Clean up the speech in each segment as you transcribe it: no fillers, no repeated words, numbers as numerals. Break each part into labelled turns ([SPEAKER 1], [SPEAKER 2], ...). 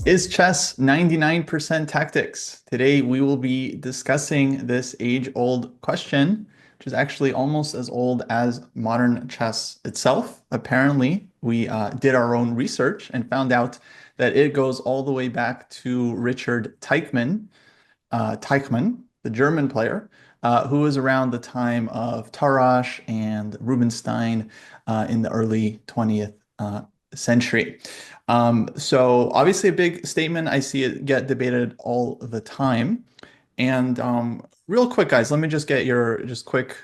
[SPEAKER 1] Is chess 99% tactics? Today we will be discussing this age-old question, which is actually almost as old as modern chess itself. Apparently, we did our own research and found out that it goes all the way back to Richard Teichmann, the German player, who was around the time of Tarrasch and Rubinstein in the early 20th century. So obviously a big statement. I see it get debated all the time. And real quick, guys, let me just get your just quick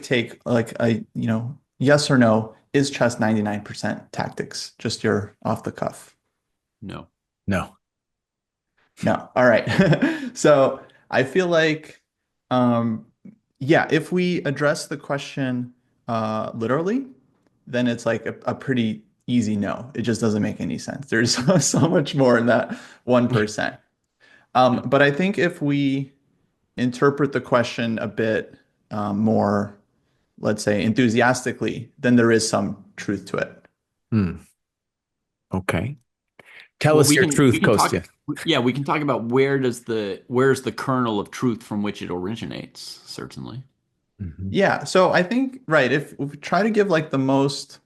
[SPEAKER 1] take, like yes or no, is chess 99% tactics? Just your off the cuff.
[SPEAKER 2] No.
[SPEAKER 3] No.
[SPEAKER 1] No. All right. So I feel like, um, yeah, if we address the question literally, then it's like a pretty easy no. It just doesn't make any sense. There's so much more in that 1%.
[SPEAKER 2] Yeah.
[SPEAKER 1] But I think if we interpret the question a bit more, let's say, enthusiastically, then there is some truth to it.
[SPEAKER 3] Hmm. Okay. Tell
[SPEAKER 2] Well,
[SPEAKER 3] us
[SPEAKER 2] we
[SPEAKER 3] your
[SPEAKER 2] can
[SPEAKER 3] truth,
[SPEAKER 2] we can talk.
[SPEAKER 3] Kostya.
[SPEAKER 2] Yeah, we can talk about where's the kernel of truth from which it originates. Certainly.
[SPEAKER 3] Hmm.
[SPEAKER 1] Yeah, so I think, right, if we try to give like the most,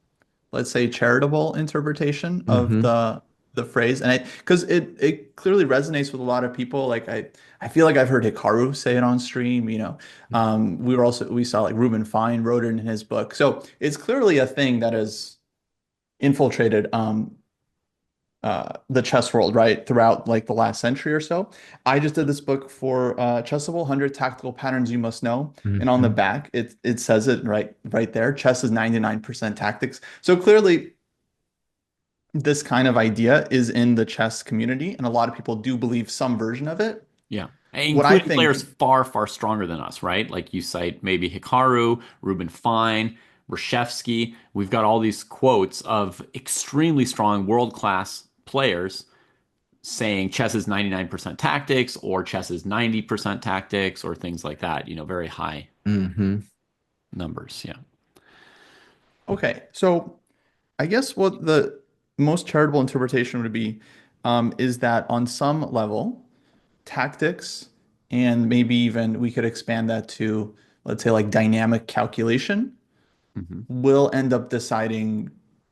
[SPEAKER 1] let's say, charitable interpretation of
[SPEAKER 3] Hmm.
[SPEAKER 1] the phrase, and I because it clearly resonates with a lot of people. Like I feel like I've heard Hikaru say it on stream, we saw like Ruben Fine wrote it in his book. So it's clearly a thing that has infiltrated the chess world, right, throughout like the last century or so. I just did this book for Chessable, 100 Tactical Patterns You Must Know. And on the
[SPEAKER 3] Hmm.
[SPEAKER 1] back, it says it right there. Chess is 99% tactics. So clearly, this kind of idea is in the chess community, and a lot of people do believe some version of it.
[SPEAKER 2] Yeah,
[SPEAKER 1] What I
[SPEAKER 2] including players
[SPEAKER 1] think,
[SPEAKER 2] far stronger than us, right? Like you cite maybe Hikaru, Ruben Fine, Reshevsky. We've got all these quotes of extremely strong world-class players saying chess is 99% tactics or chess is 90% tactics or things like that, very high
[SPEAKER 3] Hmm.
[SPEAKER 2] numbers. Yeah.
[SPEAKER 1] okay, so I guess what the most charitable interpretation would be is that on some level, tactics, and maybe even we could expand that to, let's say, like dynamic calculation,
[SPEAKER 2] Hmm.
[SPEAKER 1] will end up deciding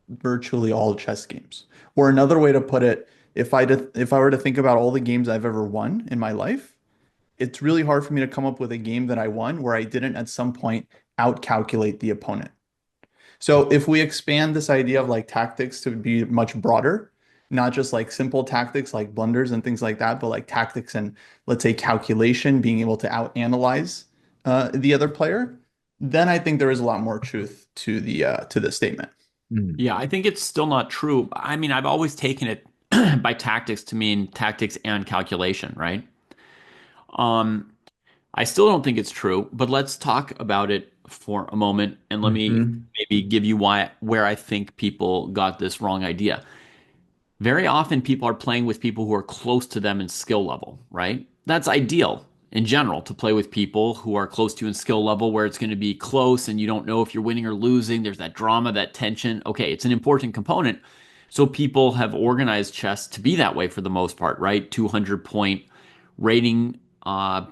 [SPEAKER 1] virtually all chess games. Or another way to put it, if I were to think about all the games I've ever won in my life, it's really hard for me to come up with a game that I won where I didn't at some point outcalculate the opponent. So if we expand this idea of like tactics to be much broader, not just like simple tactics like blunders and things like that, but like tactics and, let's say, calculation, being able to out analyze the other player, then I think there is a lot more truth to the statement.
[SPEAKER 2] Yeah, I think it's still not true. I mean, I've always taken it by tactics to mean tactics and calculation, right? Um, I still don't think it's true, but let's talk about it for a moment and let me
[SPEAKER 3] Hmm.
[SPEAKER 2] maybe give you where I think people got this wrong idea. Very often people are playing with people who are close to them in skill level, right? That's ideal in general to play with people who are close to you in skill level where it's going to be close and you don't know if you're winning or losing. There's that drama, that tension. Okay, it's an important component. So people have organized chess to be that way for the most part, right? 200-point rating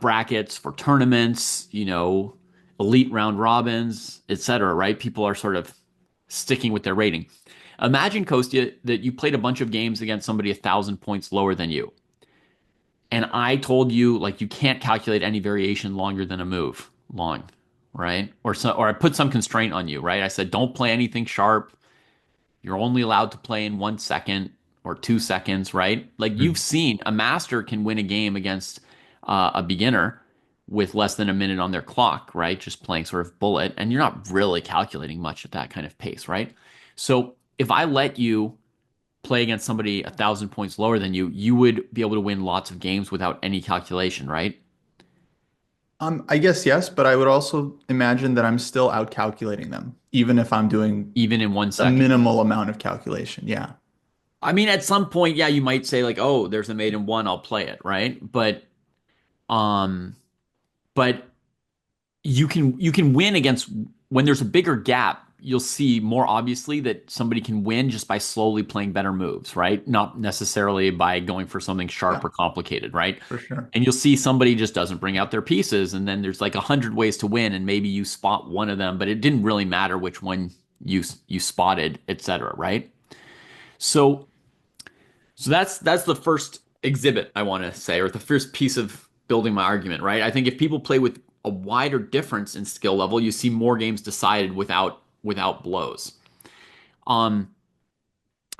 [SPEAKER 2] brackets for tournaments, elite round robins, etc., right? People are sort of sticking with their rating. Imagine, Kostya, that you played a bunch of games against somebody 1,000 points lower than you. And I told you, like, you can't calculate any variation longer than a move long, right? Or I put some constraint on you, right? I said, don't play anything sharp. You're only allowed to play in 1 second or 2 seconds, right? Like, you've seen a master can win a game against a beginner with less than a minute on their clock, right? Just playing sort of bullet. And you're not really calculating much at that kind of pace, right? So if I let you play against somebody 1,000 points lower than you, you would be able to win lots of games without any calculation, right?
[SPEAKER 1] I guess yes, but I would also imagine that I'm still out calculating them, even if I'm doing
[SPEAKER 2] Even in one
[SPEAKER 1] a
[SPEAKER 2] second.
[SPEAKER 1] minimal amount of calculation. Yeah.
[SPEAKER 2] I mean, at some point, yeah, you might say like, "Oh, there's a mate in one, I'll play it," right? Um, but you can win against when there's a bigger gap. you'll see more obviously that somebody can win just by slowly playing better moves, right? Not necessarily by going for something sharp
[SPEAKER 1] Yeah,
[SPEAKER 2] or complicated, right?
[SPEAKER 1] for sure.
[SPEAKER 2] And you'll see somebody just doesn't bring out their pieces, and then there's like 100 ways to win, and maybe you spot one of them, but it didn't really matter which one you spotted, etc., right? So so that's the first exhibit I want to say, or the first piece of building my argument, right? I think if people play with a wider difference in skill level, you see more games decided without blows. Um,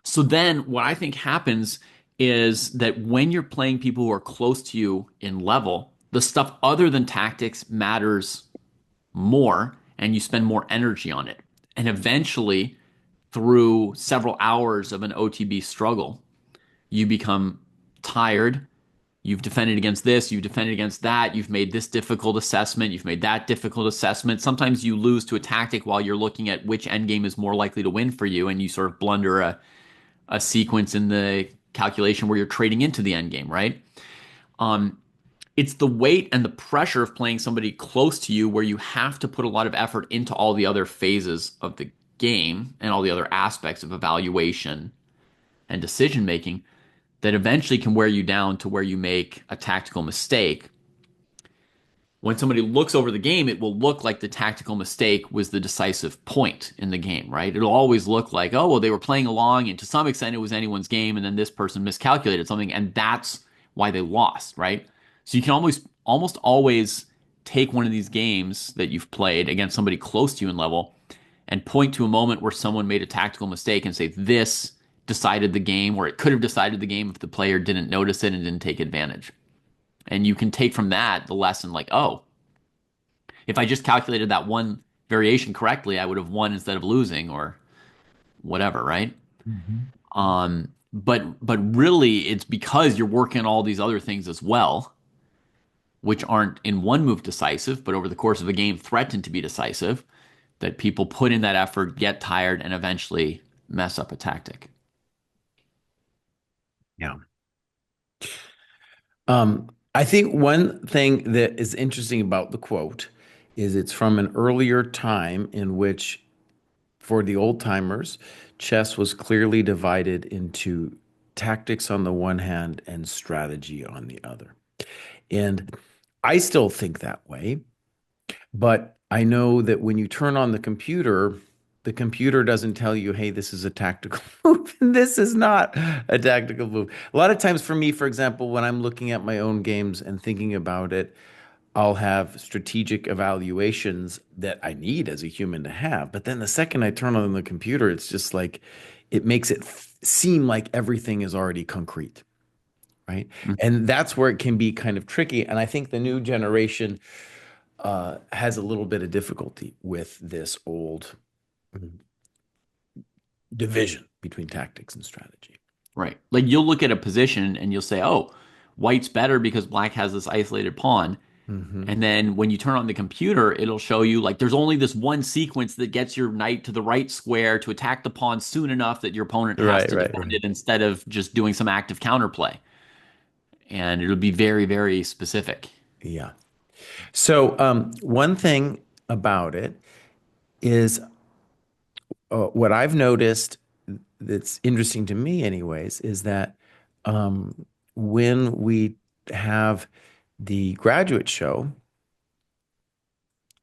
[SPEAKER 2] so then what I think happens is that when you're playing people who are close to you in level, the stuff other than tactics matters more and you spend more energy on it. And eventually, through several hours of an OTB struggle, you become tired. You've defended against this, you've defended against that, you've made this difficult assessment, you've made that difficult assessment. Sometimes you lose to a tactic while you're looking at which endgame is more likely to win for you, and you sort of blunder a sequence in the calculation where you're trading into the endgame, right? Um, it's the weight and the pressure of playing somebody close to you where you have to put a lot of effort into all the other phases of the game and all the other aspects of evaluation and decision making that eventually can wear you down to where you make a tactical mistake. When somebody looks over the game, it will look like the tactical mistake was the decisive point in the game, right? It'll always look like, oh, well, they were playing along, and to some extent, it was anyone's game, and then this person miscalculated something, and that's why they lost, right? So you can almost always take one of these games that you've played against somebody close to you in level and point to a moment where someone made a tactical mistake and say, this decided the game, or it could have decided the game if the player didn't notice it and didn't take advantage. And you can take from that the lesson like, oh, if I just calculated that one variation correctly, I would have won instead of losing or whatever, right?
[SPEAKER 3] Mhm.
[SPEAKER 2] But really it's because you're working on all these other things as well, which aren't in one move decisive, but over the course of a game threaten to be decisive, that people put in that effort, get tired, and eventually mess up a tactic.
[SPEAKER 3] Yeah. I think one thing that is interesting about the quote is it's from an earlier time in which, for the old timers, chess was clearly divided into tactics on the one hand and strategy on the other. And I still think that way, but I know that when you turn on the computer doesn't tell you, hey, this is a tactical move, and this is not a tactical move. A lot of times for me, for example, when I'm looking at my own games and thinking about it, I'll have strategic evaluations that I need as a human to have. But then the second I turn on the computer, it's just like it makes it seem like everything is already concrete, right? And that's where it can be kind of tricky. And I think the new generation has a little bit of difficulty with this old division between tactics and strategy.
[SPEAKER 2] Right. Like you'll look at a position and you'll say, oh, white's better because black has this isolated pawn.
[SPEAKER 3] Hmm.
[SPEAKER 2] And then when you turn on the computer, it'll show you like there's only this one sequence that gets your knight to the right square to attack the pawn soon enough that your opponent has
[SPEAKER 3] Right,
[SPEAKER 2] to
[SPEAKER 3] right,
[SPEAKER 2] defend
[SPEAKER 3] right.
[SPEAKER 2] it instead of just doing some active counterplay. And it'll be very, very specific.
[SPEAKER 3] Yeah. So one thing about it is what I've noticed that's interesting to me, anyways, is that um, when we have the graduate show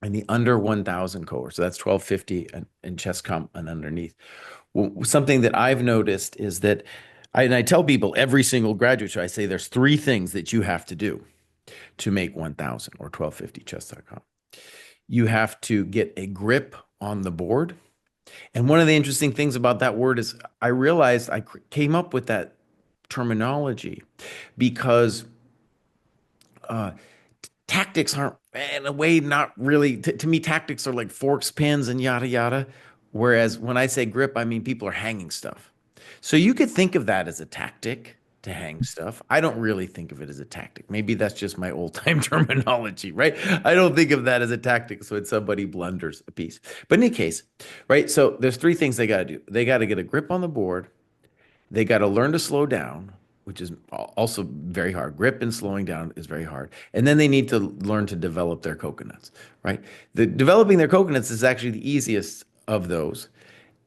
[SPEAKER 3] and the under 1,000 cohort, so that's 1,250 and chess comp and underneath. Well, something that I've noticed is that I tell people every single graduate show, I say there's three things that you have to do to make 1,000 or 1,250 chess.com. You have to get a grip on the board. And one of the interesting things about that word is I realized I came up with that terminology because uh, tactics aren't, in a way, not really, to me, tactics are like forks, pins, and yada, yada. Whereas when I say grip, I mean people are hanging stuff. So you could think of that as a tactic to hang stuff. I don't really think of it as a tactic. Maybe that's just my old time terminology, right? I don't think of that as a tactic. So when somebody blunders a piece. But in any case, right? So there's three things they got to do. They got to get a grip on the board. They got to learn to slow down, which is also very hard. Grip and slowing down is very hard. And then they need to learn to develop their coconuts, right? The developing their coconuts is actually the easiest of those.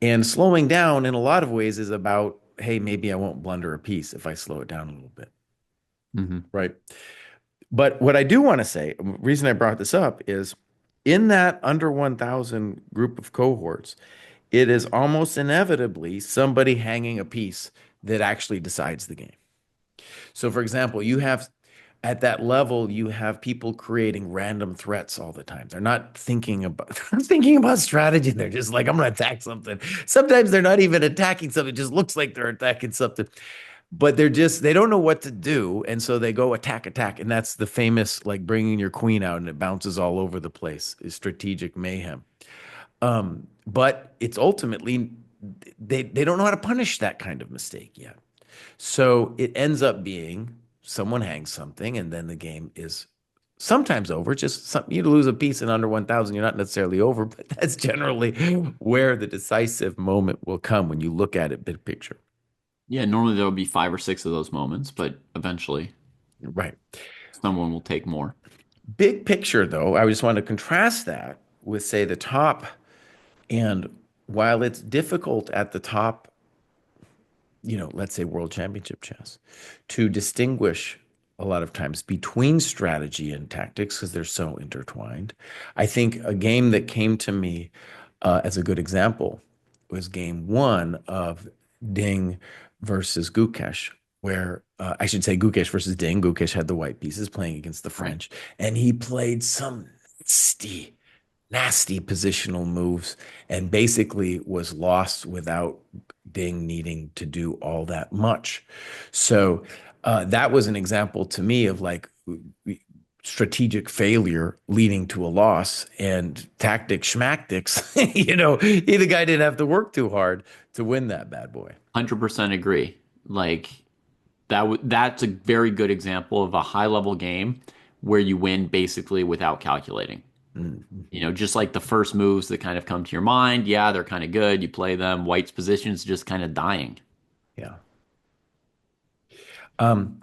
[SPEAKER 3] And slowing down in a lot of ways is about, hey, maybe I won't blunder a piece if I slow it down a little bit.
[SPEAKER 2] Hmm.
[SPEAKER 3] Right. But what I do want to say, the reason I brought this up is in that under 1,000 group of cohorts, it is almost inevitably somebody hanging a piece that actually decides the game. So, for example, you have at that level, you have people creating random threats all the time. They're not thinking about thinking about strategy. They're just like, I'm going to attack something. Sometimes they're not even attacking something. It just looks like they're attacking something, but they don't know what to do, and so they go attack, attack, and that's the famous like bringing your queen out and it bounces all over the place is strategic mayhem. But it's ultimately they don't know how to punish that kind of mistake yet. So it ends up being someone hangs something, and then the game is sometimes over. Just you lose a piece in under 1,000, you're not necessarily over, but that's generally where the decisive moment will come when you look at it big picture.
[SPEAKER 2] Yeah, normally there will be 5 or 6 of those moments, but eventually
[SPEAKER 3] Right.
[SPEAKER 2] someone will take more.
[SPEAKER 3] Big picture, though, I just want to contrast that with, say, the top. And while it's difficult at the top, let's say world championship chess, to distinguish a lot of times between strategy and tactics because they're so intertwined. I think a game that came to me as a good example was game one of Ding versus Gukesh, where I should say Gukesh versus Ding. Gukesh had the white pieces playing against the
[SPEAKER 2] Right.
[SPEAKER 3] French, and he played some nasty nasty positional moves and basically was lost without Ding needing to do all that much. So that was an example to me of like strategic failure leading to a loss and tactic schmactics. The guy didn't have to work too hard to win that bad boy.
[SPEAKER 2] 100% agree. Like that's a very good example of a high level game where you win basically without calculating.
[SPEAKER 3] Mm,
[SPEAKER 2] Just like the first moves that kind of come to your mind, yeah, they're kind of good. You play them. White's position's just kind of dying.
[SPEAKER 3] yeah. Um,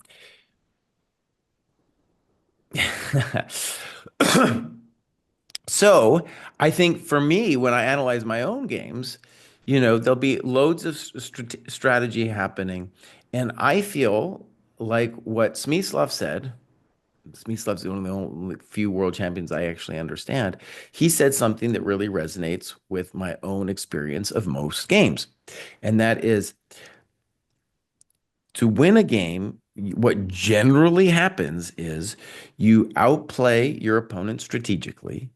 [SPEAKER 3] So I think for me, when I analyze my own games, there'll be loads of strategy happening. And I feel like what Smyslov said, Smyslov's one of the only few world champions I actually understand. He said something that really resonates with my own experience of most games. And that is to win a game, what generally happens is you outplay your opponent strategically.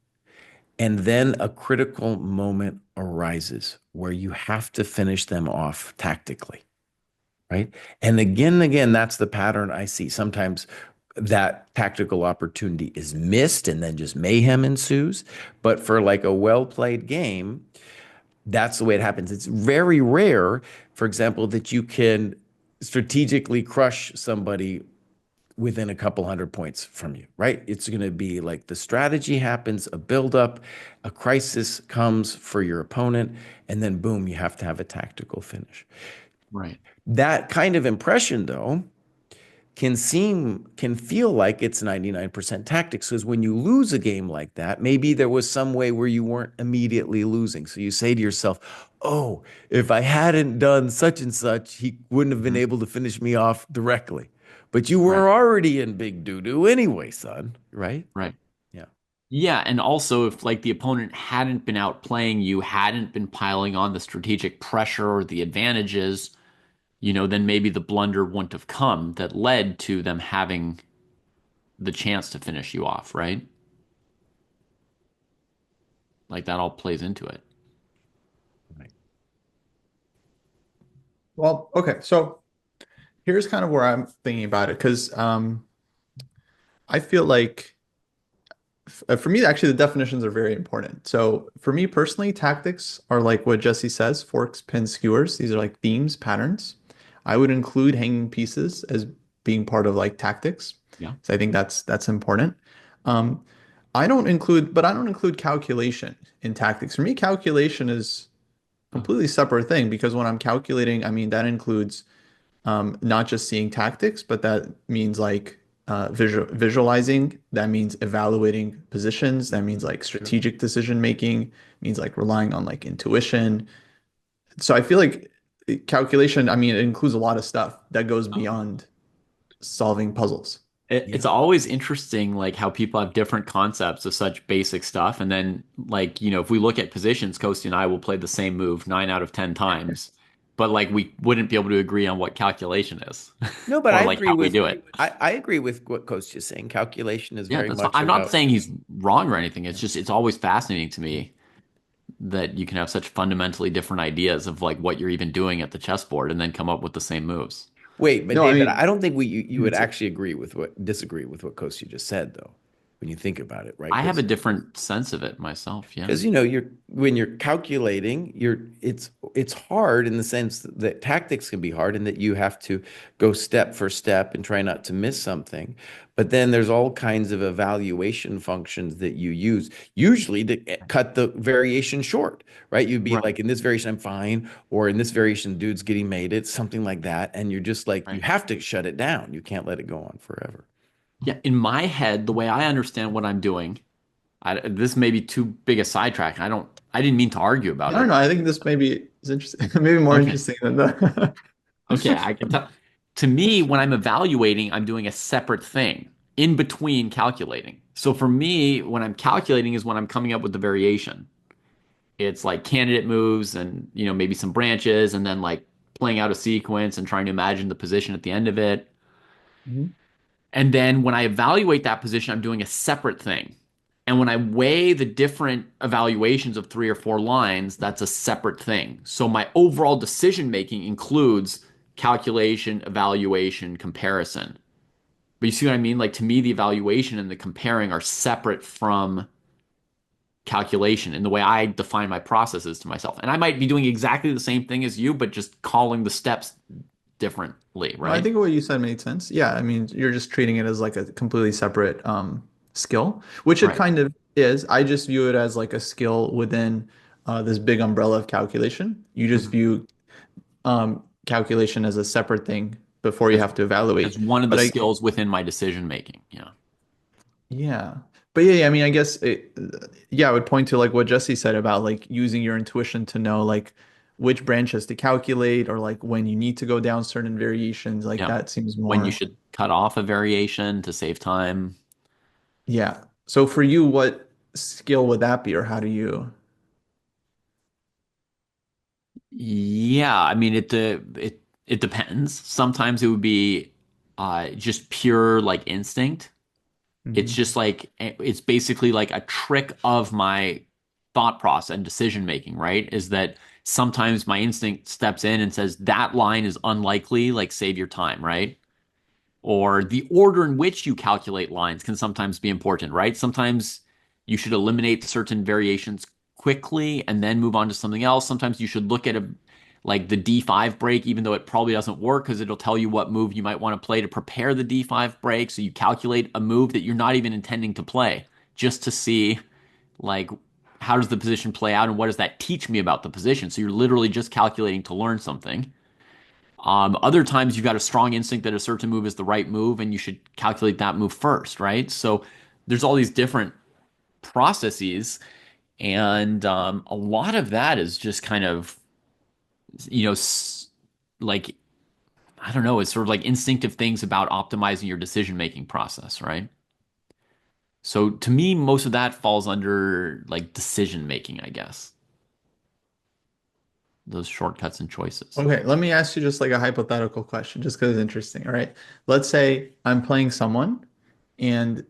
[SPEAKER 3] And then a critical moment arises where you have to finish them off tactically, right? And again, that's the pattern I see. Sometimes that tactical opportunity is missed and then just mayhem ensues. But for like a well-played game, that's the way it happens. It's very rare, for example, that you can strategically crush somebody within a couple hundred points from you, right? It's going to be like the strategy happens, a buildup, a crisis comes for your opponent, and then boom, you have to have a tactical finish.
[SPEAKER 2] Right.
[SPEAKER 3] That kind of impression, though, can feel like it's 99% tactics because when you lose a game like that, maybe there was some way where you weren't immediately losing. So you say to yourself, oh, if I hadn't done such and such, he wouldn't have been
[SPEAKER 2] Mhm.
[SPEAKER 3] able to finish me off directly. But you
[SPEAKER 2] Right.
[SPEAKER 3] were already in big doo-doo anyway, son, right?
[SPEAKER 2] Right.
[SPEAKER 3] Yeah.
[SPEAKER 2] Yeah, and also if like the opponent hadn't been outplaying you, hadn't been piling on the strategic pressure or the advantages, then maybe the blunder wouldn't have come that led to them having the chance to finish you off, right? Like that all plays into it.
[SPEAKER 3] Right.
[SPEAKER 1] Well, okay. So here's kind of where I'm thinking about it because I feel like for me, actually, the definitions are very important. So for me personally, tactics are like what Jesse says, forks, pins, skewers. These are like themes, patterns. I would include hanging pieces as being part of like tactics.
[SPEAKER 2] Yeah.
[SPEAKER 1] So I think that's important. Um, I don't include calculation in tactics. For me, calculation is a
[SPEAKER 2] Oh,
[SPEAKER 1] completely separate thing because when I'm calculating, I mean that includes not just seeing tactics, but that means like visualizing. That means evaluating positions. That means like
[SPEAKER 3] Sure.
[SPEAKER 1] strategic decision making. Means like relying on like intuition. So I feel like calculation, I mean, it includes a lot of stuff that goes beyond solving puzzles.
[SPEAKER 2] It's
[SPEAKER 3] Yeah.
[SPEAKER 2] always interesting, like how people have different concepts of such basic stuff. And then, like, if we look at positions, Kosti and I will play the same move 9 out of 10 times, but like we wouldn't be able to agree on what calculation is
[SPEAKER 3] No, but
[SPEAKER 2] or like how we do it.
[SPEAKER 3] I agree with what Coach is saying. Calculation is
[SPEAKER 2] Yeah,
[SPEAKER 3] very
[SPEAKER 2] that's fine.
[SPEAKER 3] much
[SPEAKER 2] I'm not
[SPEAKER 3] about,
[SPEAKER 2] saying he's wrong or anything. It's
[SPEAKER 3] yeah.
[SPEAKER 2] just, it's always fascinating to me that you can have such fundamentally different ideas of like what you're even doing at the chessboard and then come up with the same moves.
[SPEAKER 3] Wait, but
[SPEAKER 1] No, I
[SPEAKER 3] David,
[SPEAKER 1] mean,
[SPEAKER 3] I don't think you would
[SPEAKER 1] it's
[SPEAKER 3] actually disagree with what Coach just said though, when you think about it, right?
[SPEAKER 2] I have a different sense of it myself. Yeah.
[SPEAKER 3] Because you're when you're calculating, it's hard in the sense that tactics can be hard and that you have to go step for step and try not to miss something. But then there's all kinds of evaluation functions that you use, usually to cut the variation short, right? You'd be
[SPEAKER 2] Right.
[SPEAKER 3] like, in this variation, I'm fine, or in this variation, dude's getting mated, something like that. And you're just like, you
[SPEAKER 2] Right.
[SPEAKER 3] have to shut it down. You can't let it go on forever.
[SPEAKER 2] Yeah. In my head, the way I understand what I'm doing, this may be too big a sidetrack. I didn't mean to argue
[SPEAKER 1] I
[SPEAKER 2] about
[SPEAKER 1] don't
[SPEAKER 2] it.
[SPEAKER 1] know. I think this maybe is interesting, maybe more
[SPEAKER 2] Okay.
[SPEAKER 1] interesting than the.
[SPEAKER 2] Okay. I can tell. To me, when I'm evaluating, I'm doing a separate thing in between calculating. So for me, when I'm calculating is when I'm coming up with the variation. It's like candidate moves and, maybe some branches and then like playing out a sequence and trying to imagine the position at the end of it.
[SPEAKER 1] Mhm.
[SPEAKER 2] And then when I evaluate that position, I'm doing a separate thing. And when I weigh the different evaluations of 3 or 4 lines, that's a separate thing. So my overall decision making includes calculation, evaluation, comparison. But you see what I mean? Like to me, the evaluation and the comparing are separate from calculation in the way I define my processes to myself. And I might be doing exactly the same thing as you, but just calling the steps differently,
[SPEAKER 1] No, I
[SPEAKER 2] right?
[SPEAKER 1] think what you said made sense. Yeah, I mean, you're just treating it as like a completely separate skill, which it
[SPEAKER 2] Right.
[SPEAKER 1] kind of is. I just view it as like a skill within this big umbrella of calculation. You just
[SPEAKER 2] Mhm.
[SPEAKER 1] view calculation as a separate thing before you
[SPEAKER 2] As
[SPEAKER 1] have to
[SPEAKER 2] as
[SPEAKER 1] evaluate.
[SPEAKER 2] one of the
[SPEAKER 1] But I,
[SPEAKER 2] skills within my decision making. Yeah.
[SPEAKER 1] yeah. But yeah, I mean, I guess yeah, I would point to like what Jesse said about like using your intuition to know like which branches to calculate or like when you need to go down certain variations. Like
[SPEAKER 2] Yeah.
[SPEAKER 1] that seems
[SPEAKER 2] When you
[SPEAKER 1] more,
[SPEAKER 2] should cut off a variation to save time.
[SPEAKER 1] yeah. So for you, what skill would that be, or how do you?
[SPEAKER 2] Yeah, I mean it depends. Sometimes it would be just pure like instinct. It's
[SPEAKER 1] Mhm.
[SPEAKER 2] just like it's basically like a trick of my thought process and decision making, right? Is that sometimes my instinct steps in and says that line is unlikely, like save your time, right? Or the order in which you calculate lines can sometimes be important, right? Sometimes you should eliminate certain variations quickly and then move on to something else. Sometimes you should look at a like the D5 break, even though it probably doesn't work because it'll tell you what move you might want to play to prepare the D5 break. So you calculate a move that you're not even intending to play just to see like how does the position play out and what does that teach me about the position. So you're literally just calculating to learn something. Other times you've got a strong instinct that a certain move is the right move and you should calculate that move first, right? So there's all these different processes, and a lot of that is just kind of, you know, like, I don't know, it's sort of like instinctive things about optimizing your decision making process, right? So to me, most of that falls under like decision making, I guess, those shortcuts and choices.
[SPEAKER 1] Okay, let me ask you just like a hypothetical question, just because it's interesting. All right. Let's say I'm playing someone and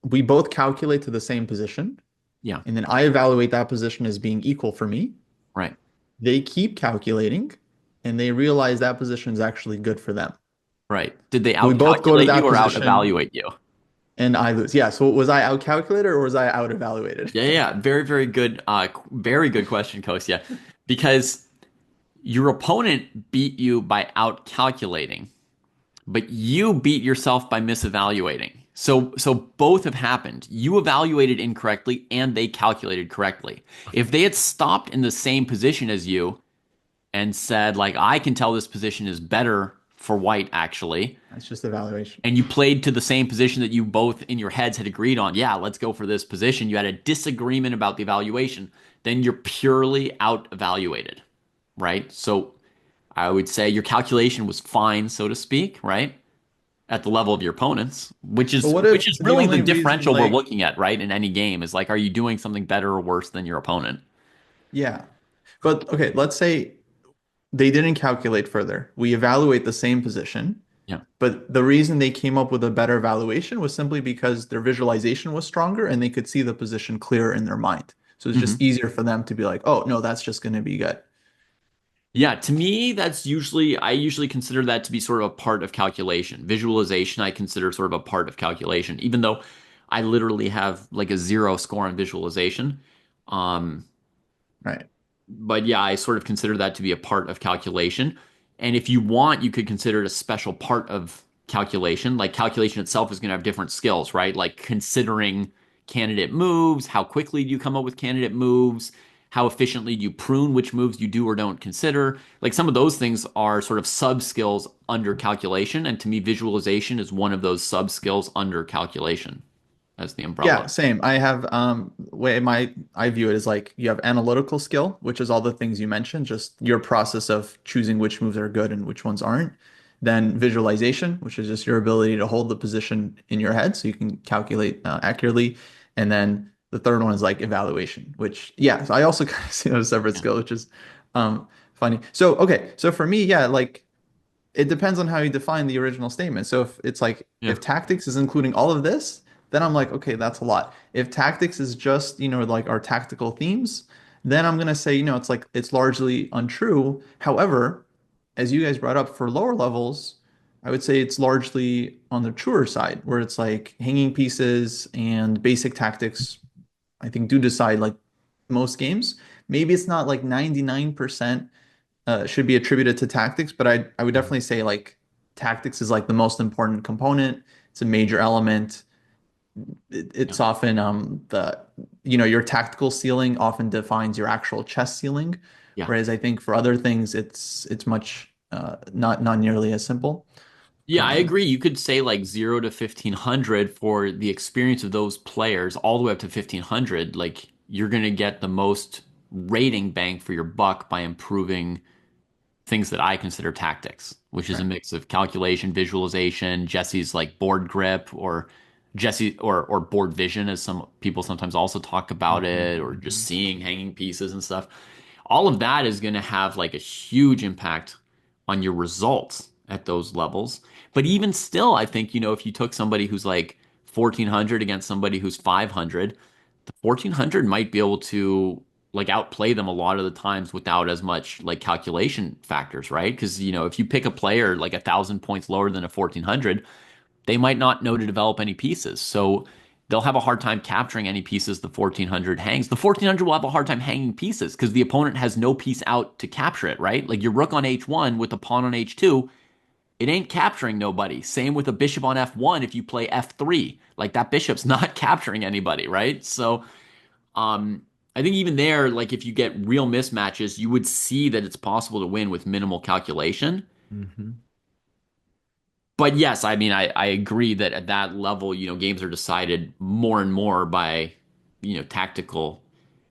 [SPEAKER 1] we both calculate to the same position,
[SPEAKER 2] Yeah,
[SPEAKER 1] and then I evaluate that position as being equal for me.
[SPEAKER 2] right,
[SPEAKER 1] They keep calculating and they realize that position is actually good for them.
[SPEAKER 2] right. Did they
[SPEAKER 1] We both go to
[SPEAKER 2] outcalculate you
[SPEAKER 1] that
[SPEAKER 2] or out
[SPEAKER 1] position
[SPEAKER 2] evaluate you?
[SPEAKER 1] and I lose. Yeah. So was I out calculated or was I out evaluated?
[SPEAKER 2] Yeah, yeah, very, very good question, Kostya. Because your opponent beat you by out calculating, but you beat yourself by misevaluating. So both have happened. You evaluated incorrectly and they calculated correctly. If they had stopped in the same position as you and said, like, I can tell this position is better for white, actually,
[SPEAKER 1] That's just evaluation.
[SPEAKER 2] and you played to the same position that you both in your heads had agreed on, yeah, let's go for this position, you had a disagreement about the evaluation, then you're purely out evaluated, right? So I would say your calculation was fine, so to speak, right? At the level of your opponents, which
[SPEAKER 1] But
[SPEAKER 2] is
[SPEAKER 1] what
[SPEAKER 2] which
[SPEAKER 1] if
[SPEAKER 2] is
[SPEAKER 1] the
[SPEAKER 2] really the
[SPEAKER 1] only reason,
[SPEAKER 2] differential we're
[SPEAKER 1] like,
[SPEAKER 2] looking at, right? In any game is like, are you doing something better or worse than your opponent?
[SPEAKER 1] yeah. But okay, let's say they didn't calculate further. We evaluate the same position,
[SPEAKER 2] Yeah.
[SPEAKER 1] but the reason they came up with a better evaluation was simply because their visualization was stronger and they could see the position clearer in their mind. So it's just
[SPEAKER 2] Hmm.
[SPEAKER 1] easier for them to be like, oh, no, that's just going to be good.
[SPEAKER 2] Yeah, to me, I usually consider that to be sort of a part of calculation. Visualization, I consider sort of a part of calculation, even though I literally have like a zero score on visualization. Um,
[SPEAKER 1] Right.
[SPEAKER 2] but yeah, I sort of consider that to be a part of calculation. And if you want, you could consider it a special part of calculation. Like calculation itself is going to have different skills, right? Like considering candidate moves, how quickly do you come up with candidate moves, how efficiently do you prune which moves you do or don't consider. Like some of those things are sort of sub skills under calculation. And to me, visualization is one of those sub skills under calculation as the
[SPEAKER 1] Yeah,
[SPEAKER 2] umbrella.
[SPEAKER 1] same. I have way my I view it as like you have analytical skill, which is all the things you mentioned, just your process of choosing which moves are good and which ones aren't. Then visualization, which is just your ability to hold the position in your head so you can calculate accurately. And then the third one is like evaluation, which yeah, so I also kind of see those separate
[SPEAKER 2] Yeah.
[SPEAKER 1] skills, which is funny. So okay, so for me, yeah, like it depends on how you define the original statement. So if it's like
[SPEAKER 2] Yeah.
[SPEAKER 1] if tactics is including all of this, then I'm like, okay, that's a lot. If tactics is just, like our tactical themes, then I'm gonna say, it's like it's largely untrue. However, as you guys brought up for lower levels, I would say it's largely on the truer side, where it's like hanging pieces and basic tactics, I think do decide like most games. Maybe it's not like 99% should be attributed to tactics, but I would
[SPEAKER 3] Mhm.
[SPEAKER 1] definitely say like tactics is like the most important component. It's a major element.
[SPEAKER 2] Yeah.
[SPEAKER 1] It's often your tactical ceiling often defines your actual chess ceiling,
[SPEAKER 2] Yeah.
[SPEAKER 1] whereas I think for other things it's much not nearly as simple.
[SPEAKER 2] Yeah, I
[SPEAKER 1] Um,
[SPEAKER 2] agree. You could say like 0 to 1500 for the experience of those players, all the way up to 1500. Like you're going to get the most rating bang for your buck by improving things that I consider tactics, which is a
[SPEAKER 1] right.
[SPEAKER 2] mix of calculation, visualization, Jesse's like board grip, or Jesse or board vision, as some people sometimes also talk about
[SPEAKER 3] Mhm,
[SPEAKER 2] it, or just
[SPEAKER 3] mhm.
[SPEAKER 2] seeing hanging pieces and stuff. All of that is going to have like a huge impact on your results at those levels. But even still, I think, if you took somebody who's like 1400 against somebody who's 500, the 1400 might be able to like outplay them a lot of the times without as much like calculation factors, right? Because if you pick a player like 1,000 points lower than a 1400, they might not know to develop any pieces. So they'll have a hard time capturing any pieces the 1400 hangs. The 1400 will have a hard time hanging pieces because the opponent has no piece out to capture it, right? Like your rook on h1 with a pawn on h2, it ain't capturing nobody. Same with a bishop on f1 if you play f3. Like that bishop's not capturing anybody, right? So I think even there, like if you get real mismatches, you would see that it's possible to win with minimal calculation.
[SPEAKER 3] Mhm.
[SPEAKER 2] But yes, I mean, I agree that at that level, games are decided more and more by, tactical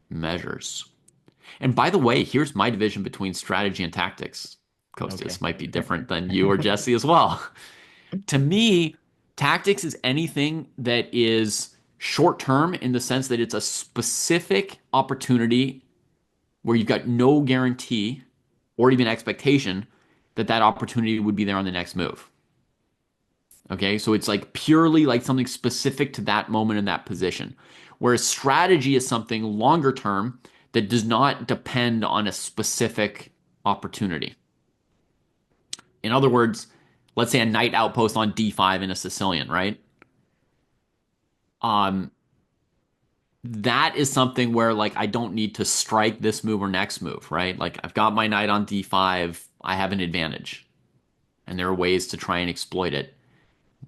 [SPEAKER 2] measures. And by the way, here's my division between strategy and tactics. Kostya,
[SPEAKER 3] Okay.
[SPEAKER 2] this might be different than you or Jesse as well. To me, tactics is anything that is short term in the sense that it's a specific opportunity where you've got no guarantee or even expectation that that opportunity would be there on the next move. Okay, so it's like purely like something specific to that moment in that position. Whereas strategy is something longer term that does not depend on a specific opportunity. In other words, let's say a knight outpost on d5 in a Sicilian, right? Um, that is something where like I don't need to strike this move or next move, right? Like I've got my knight on d5, I have an advantage, and there are ways to try and exploit it,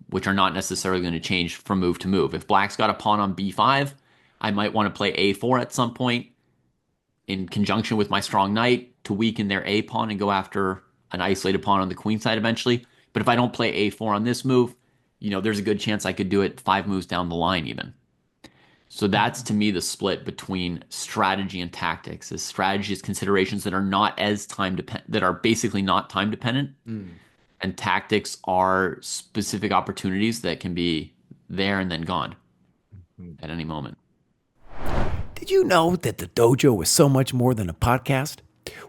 [SPEAKER 2] which are not necessarily going to change from move to move. If black's got a pawn on b5, I might want to play a4 at some point in conjunction with my strong knight to weaken their a pawn and go after an isolated pawn on the queen side eventually. But if I don't play A4 on this move, there's a good chance I could do it 5 moves down the line even. So that's to me the split between strategy and tactics. Is strategy is considerations that are not as time dependent, that are basically not time dependent,
[SPEAKER 3] Mm.
[SPEAKER 2] and tactics are specific opportunities that can be there and then gone at any moment.
[SPEAKER 4] Did you know that the dojo is so much more than a podcast?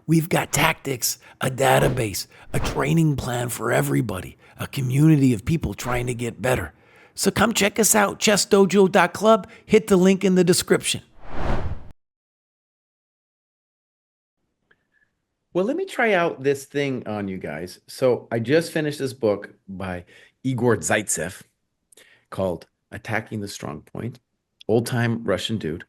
[SPEAKER 4] We've got tactics, a database, a training plan for everybody, a community of people trying to get better. So come check us out, chessdojo.club. Hit the link in the description.
[SPEAKER 3] Well, let me try out this thing on you guys. So I just finished this book by Igor Zaitsev called Attacking the Strong Point, old-time Russian dude.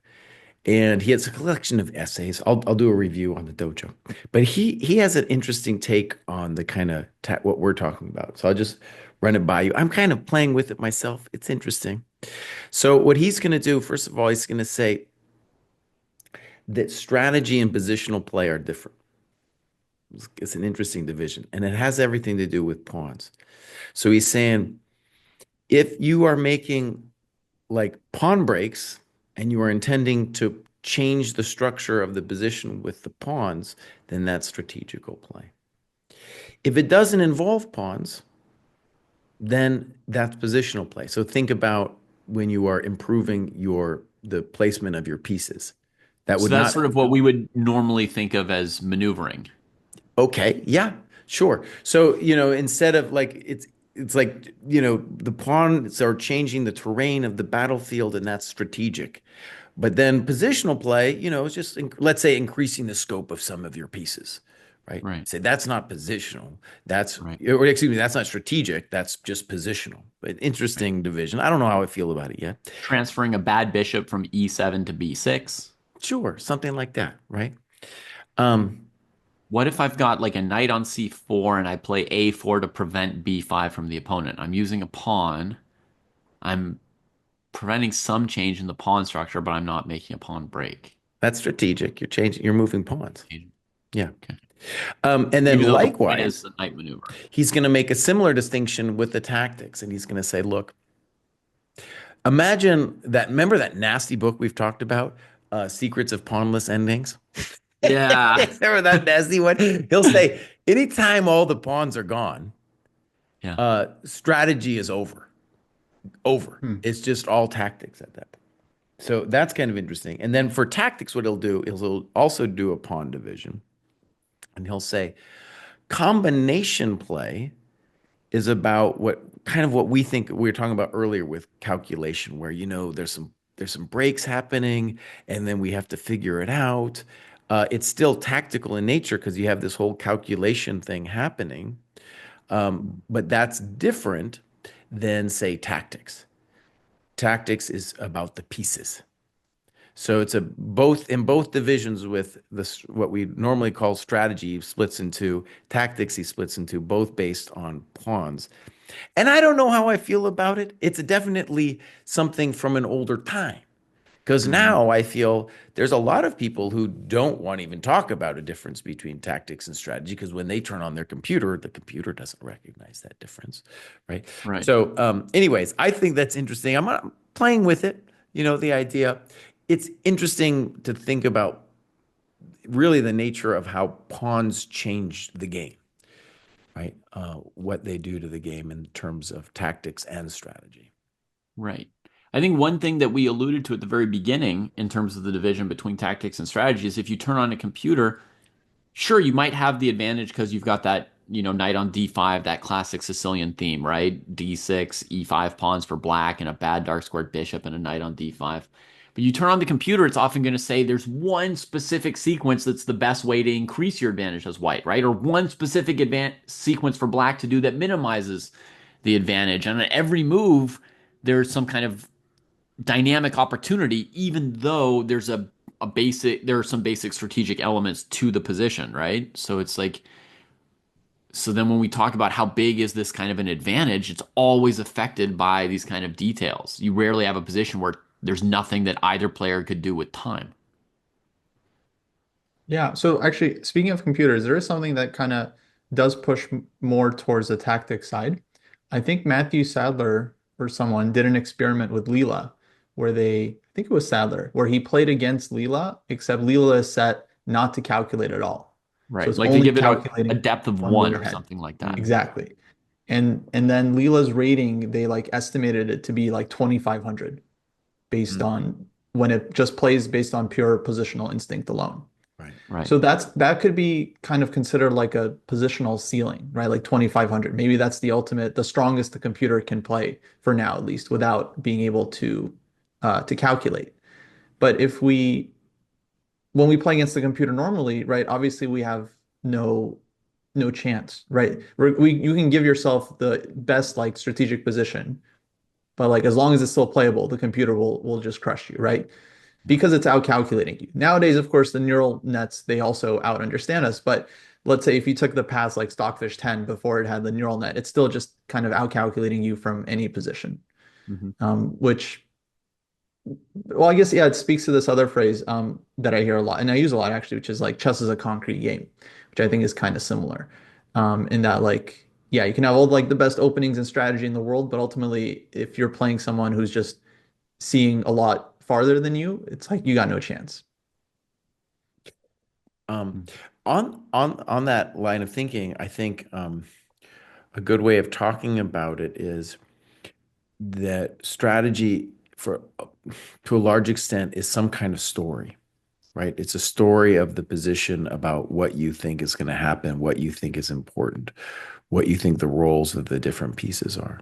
[SPEAKER 3] And he has a collection of essays. I'll do a review on the dojo. But he has an interesting take on the kind of what we're talking about. So I'll just run it by you. I'm kind of playing with it myself. It's interesting. So what he's going to do, first of all, he's going to say that strategy and positional play are different. It's an interesting division, and it has everything to do with pawns. So he's saying if you are making like pawn breaks and you are intending to change the structure of the position with the pawns, then that's strategical play. If it doesn't involve pawns, then that's positional play. So think about when you are improving the placement of your pieces. That
[SPEAKER 2] So
[SPEAKER 3] would
[SPEAKER 2] that's
[SPEAKER 3] not.
[SPEAKER 2] sort of what we would normally think of as maneuvering.
[SPEAKER 3] Okay, yeah, sure. So, instead of like it's like, the pawns are changing the terrain of the battlefield and that's strategic. But then positional play, is just let's say increasing the scope of some of your pieces, right?
[SPEAKER 2] Right.
[SPEAKER 3] Say that's not positional. That's
[SPEAKER 2] Right.
[SPEAKER 3] or excuse me, that's not strategic. That's just positional. But interesting division. I don't know how I feel about it yet.
[SPEAKER 2] Transferring a bad bishop from E7 to B6.
[SPEAKER 3] Sure, something like that, right? Um,
[SPEAKER 2] What if I've got like a knight on C4 and I play A4 to prevent B5 from the opponent? I'm using a pawn. I'm preventing some change in the pawn structure, but I'm not making a pawn break.
[SPEAKER 3] that's strategic. You're moving pawns. Yeah.
[SPEAKER 2] Okay.
[SPEAKER 3] And then
[SPEAKER 2] Even though the point
[SPEAKER 3] likewise,
[SPEAKER 2] is the knight maneuver.
[SPEAKER 3] he's going to make a similar distinction with the tactics. And he's going to say, look, imagine that. Remember that nasty book we've talked about, Secrets of Pawnless Endings?
[SPEAKER 2] Yeah.
[SPEAKER 3] Remember that nasty one? He'll say, anytime all the pawns are gone,
[SPEAKER 2] Yeah.
[SPEAKER 3] strategy is over. Over. It's just all tactics at that point. So that's kind of interesting. And then for tactics, what he'll do is he'll also do a pawn division. And he'll say, combination play is about what we think we were talking about earlier with calculation, where there's some breaks happening, and then we have to figure it out. It's still tactical in nature because you have this whole calculation thing happening, but that's different than say tactics. Tactics is about the pieces. So it's both in both divisions with this what we normally call strategy splits into tactics. He splits into both based on pawns, and I don't know how I feel about it. It's definitely something from an older time because now I feel there's a lot of people who don't want to even talk about a difference between tactics and strategy because when they turn on their computer, the computer doesn't recognize that difference, right?
[SPEAKER 2] Right.
[SPEAKER 3] So, anyways, I think that's interesting. I'm playing with it. The idea. It's interesting to think about really the nature of how pawns change the game, right? What they do to the game in terms of tactics and strategy.
[SPEAKER 2] Right. I think one thing that we alluded to at the very beginning in terms of the division between tactics and strategy is if you turn on a computer, sure, you might have the advantage because you've got that, knight on D5, that classic Sicilian theme, right? D6, E5 pawns for black, and a bad dark squared bishop and a knight on D5. But you turn on the computer, it's often going to say there's one specific sequence that's the best way to increase your advantage as white, right? Or one specific sequence for black to do that minimizes the advantage. And on every move, there's some kind of dynamic opportunity, even though there's there are some basic strategic elements to the position, right? So it's like, so then when we talk about how big is this kind of an advantage, it's always affected by these kind of details. You rarely have a position where there's nothing that either player could do with time.
[SPEAKER 1] Yeah. So actually, speaking of computers, there is something that kind of does push more towards the tactic side. I think Matthew Sadler or someone did an experiment with Leela where I think it was Sadler, where he played against Leela, except Leela is set not to calculate at all. So
[SPEAKER 2] Right.
[SPEAKER 1] it's
[SPEAKER 2] Like to
[SPEAKER 1] only
[SPEAKER 2] give it a
[SPEAKER 1] calculating
[SPEAKER 2] depth of
[SPEAKER 1] one move
[SPEAKER 2] one or
[SPEAKER 1] ahead.
[SPEAKER 2] something like that.
[SPEAKER 1] Exactly. And then Leela's rating, they like estimated it to be like 2,500 based
[SPEAKER 3] Mm,
[SPEAKER 1] on when it just plays based on pure positional instinct alone.
[SPEAKER 3] right.
[SPEAKER 2] Right.
[SPEAKER 1] So that could be kind of considered like a positional ceiling, right? Like 2,500. Maybe that's the ultimate, the strongest the computer can play for now, at least, without being able to calculate. But when we play against the computer normally, right? Obviously, we have no no chance, right? You can give yourself the best like strategic position, but like as long as it's still playable, the computer will just crush you, right? Because it's out calculating you. Nowadays, of course, the neural nets, they also out understand us. But let's say if you took the path like Stockfish 10 before it had the neural net, it's still just kind of out calculating you from any position.
[SPEAKER 2] Hmm.
[SPEAKER 1] Which, well, I guess, yeah, it speaks to this other phrase that I hear a lot, and I use a lot actually, which is like chess is a concrete game, which I think is kind of similar in that, like, yeah, you can have all like the best openings and strategy in the world, but ultimately, if you're playing someone who's just seeing a lot farther than you, it's like you got no chance.
[SPEAKER 3] Um, on that line of thinking, I think a good way of talking about it is that strategy for to a large extent is some kind of story, right? It's a story of the position about what you think is going to happen, what you think is important, what you think the roles of the different pieces are.